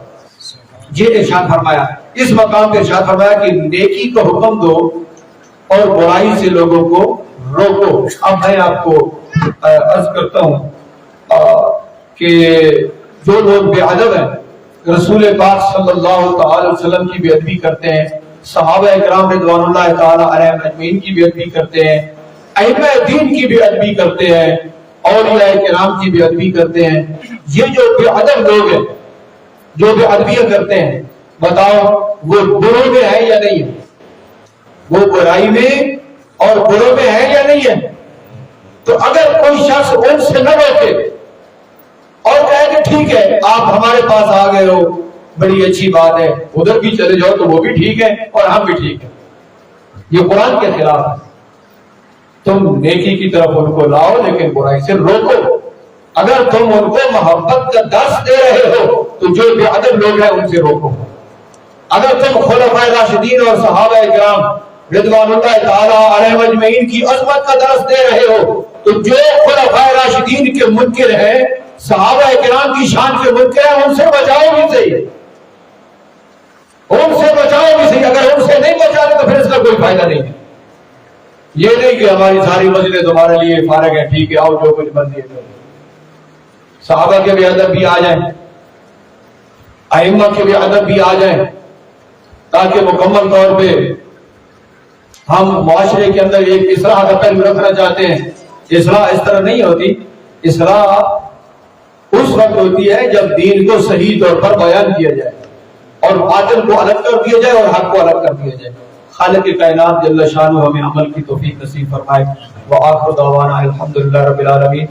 [SPEAKER 2] یہ ارشاد فرمایا. اس مقام پہ ارشاد فرمایا کہ نیکی کا حکم دو اور برائی سے لوگوں کو روکو. اب میں آپ کو عرض کرتا ہوں کہ جو لوگ بے ادب ہیں, رسول پاک صلی اللہ تعالی وسلم کی بے ادبی کرتے ہیں, صحابہ اکرام رضوان اللہ تعالی علیہم اجمعین کی بے ادبی کرتے ہیں, ائمہ دین کی بے ادبی کرتے ہیں, اولیاء کرام کی بے ادبی کرتے ہیں, یہ جو بے ادب لوگ ہیں جو بے ادبیاں کرتے ہیں, بتاؤ وہ بروں میں ہے یا نہیں ہے؟ وہ برائی میں اور بروں میں ہے یا نہیں ہے؟ تو اگر کوئی شخص ان سے نہ روکے اور کہے کہ ٹھیک ہے آپ ہمارے پاس آ گئے ہو, بڑی اچھی بات ہے, ادھر بھی چلے جاؤ تو وہ بھی ٹھیک ہے اور ہم بھی ٹھیک ہے, یہ قرآن کے خلاف ہے. تم نیکی کی طرف ان کو لاؤ لیکن برائی سے روکو. اگر تم ان کو محبت کا درس دے رہے ہو تو جو بے ادب لوگ ہیں ان سے روکو. اگر تم خلفائے راشدین اور صحابہ کرام رضوان اللہ تعالی علیہم اجمعین کی عظمت کا درس دے رہے ہو تو جو خلفائے راشدین کے منکر ہیں, صحابہ کرام کی شان کے منکر ہیں, ان سے بچاؤ بھی صحیح, ان سے بچاؤ بھی صحیح. اگر ان سے نہیں بچا تو پھر اس کا کوئی فائدہ نہیں ہے. یہ نہیں کہ ہماری ساری مسجدیں تمہارے لیے فارغ ہیں, ٹھیک ہے آؤ جو کچھ مرضی ہے. صحابہ کے بھی ادب بھی آ جائیں, ائمہ کے بھی ادب بھی آ جائیں, تاکہ مکمل طور پہ ہم معاشرے کے اندر ایک اصلاح کا پہلو رکھنا چاہتے ہیں. اصلاح اس طرح نہیں ہوتی. اصلاح اس وقت ہوتی ہے جب دین کو صحیح طور پر بیان کیا جائے اور باطل کو الگ کر دیا جائے اور حق کو الگ کر دیا جائے. خالق کائنات جل شانہ ہمیں عمل کی توفیق نصیب فرمائے. وآخر دعوانا الحمدللہ رب العالمین.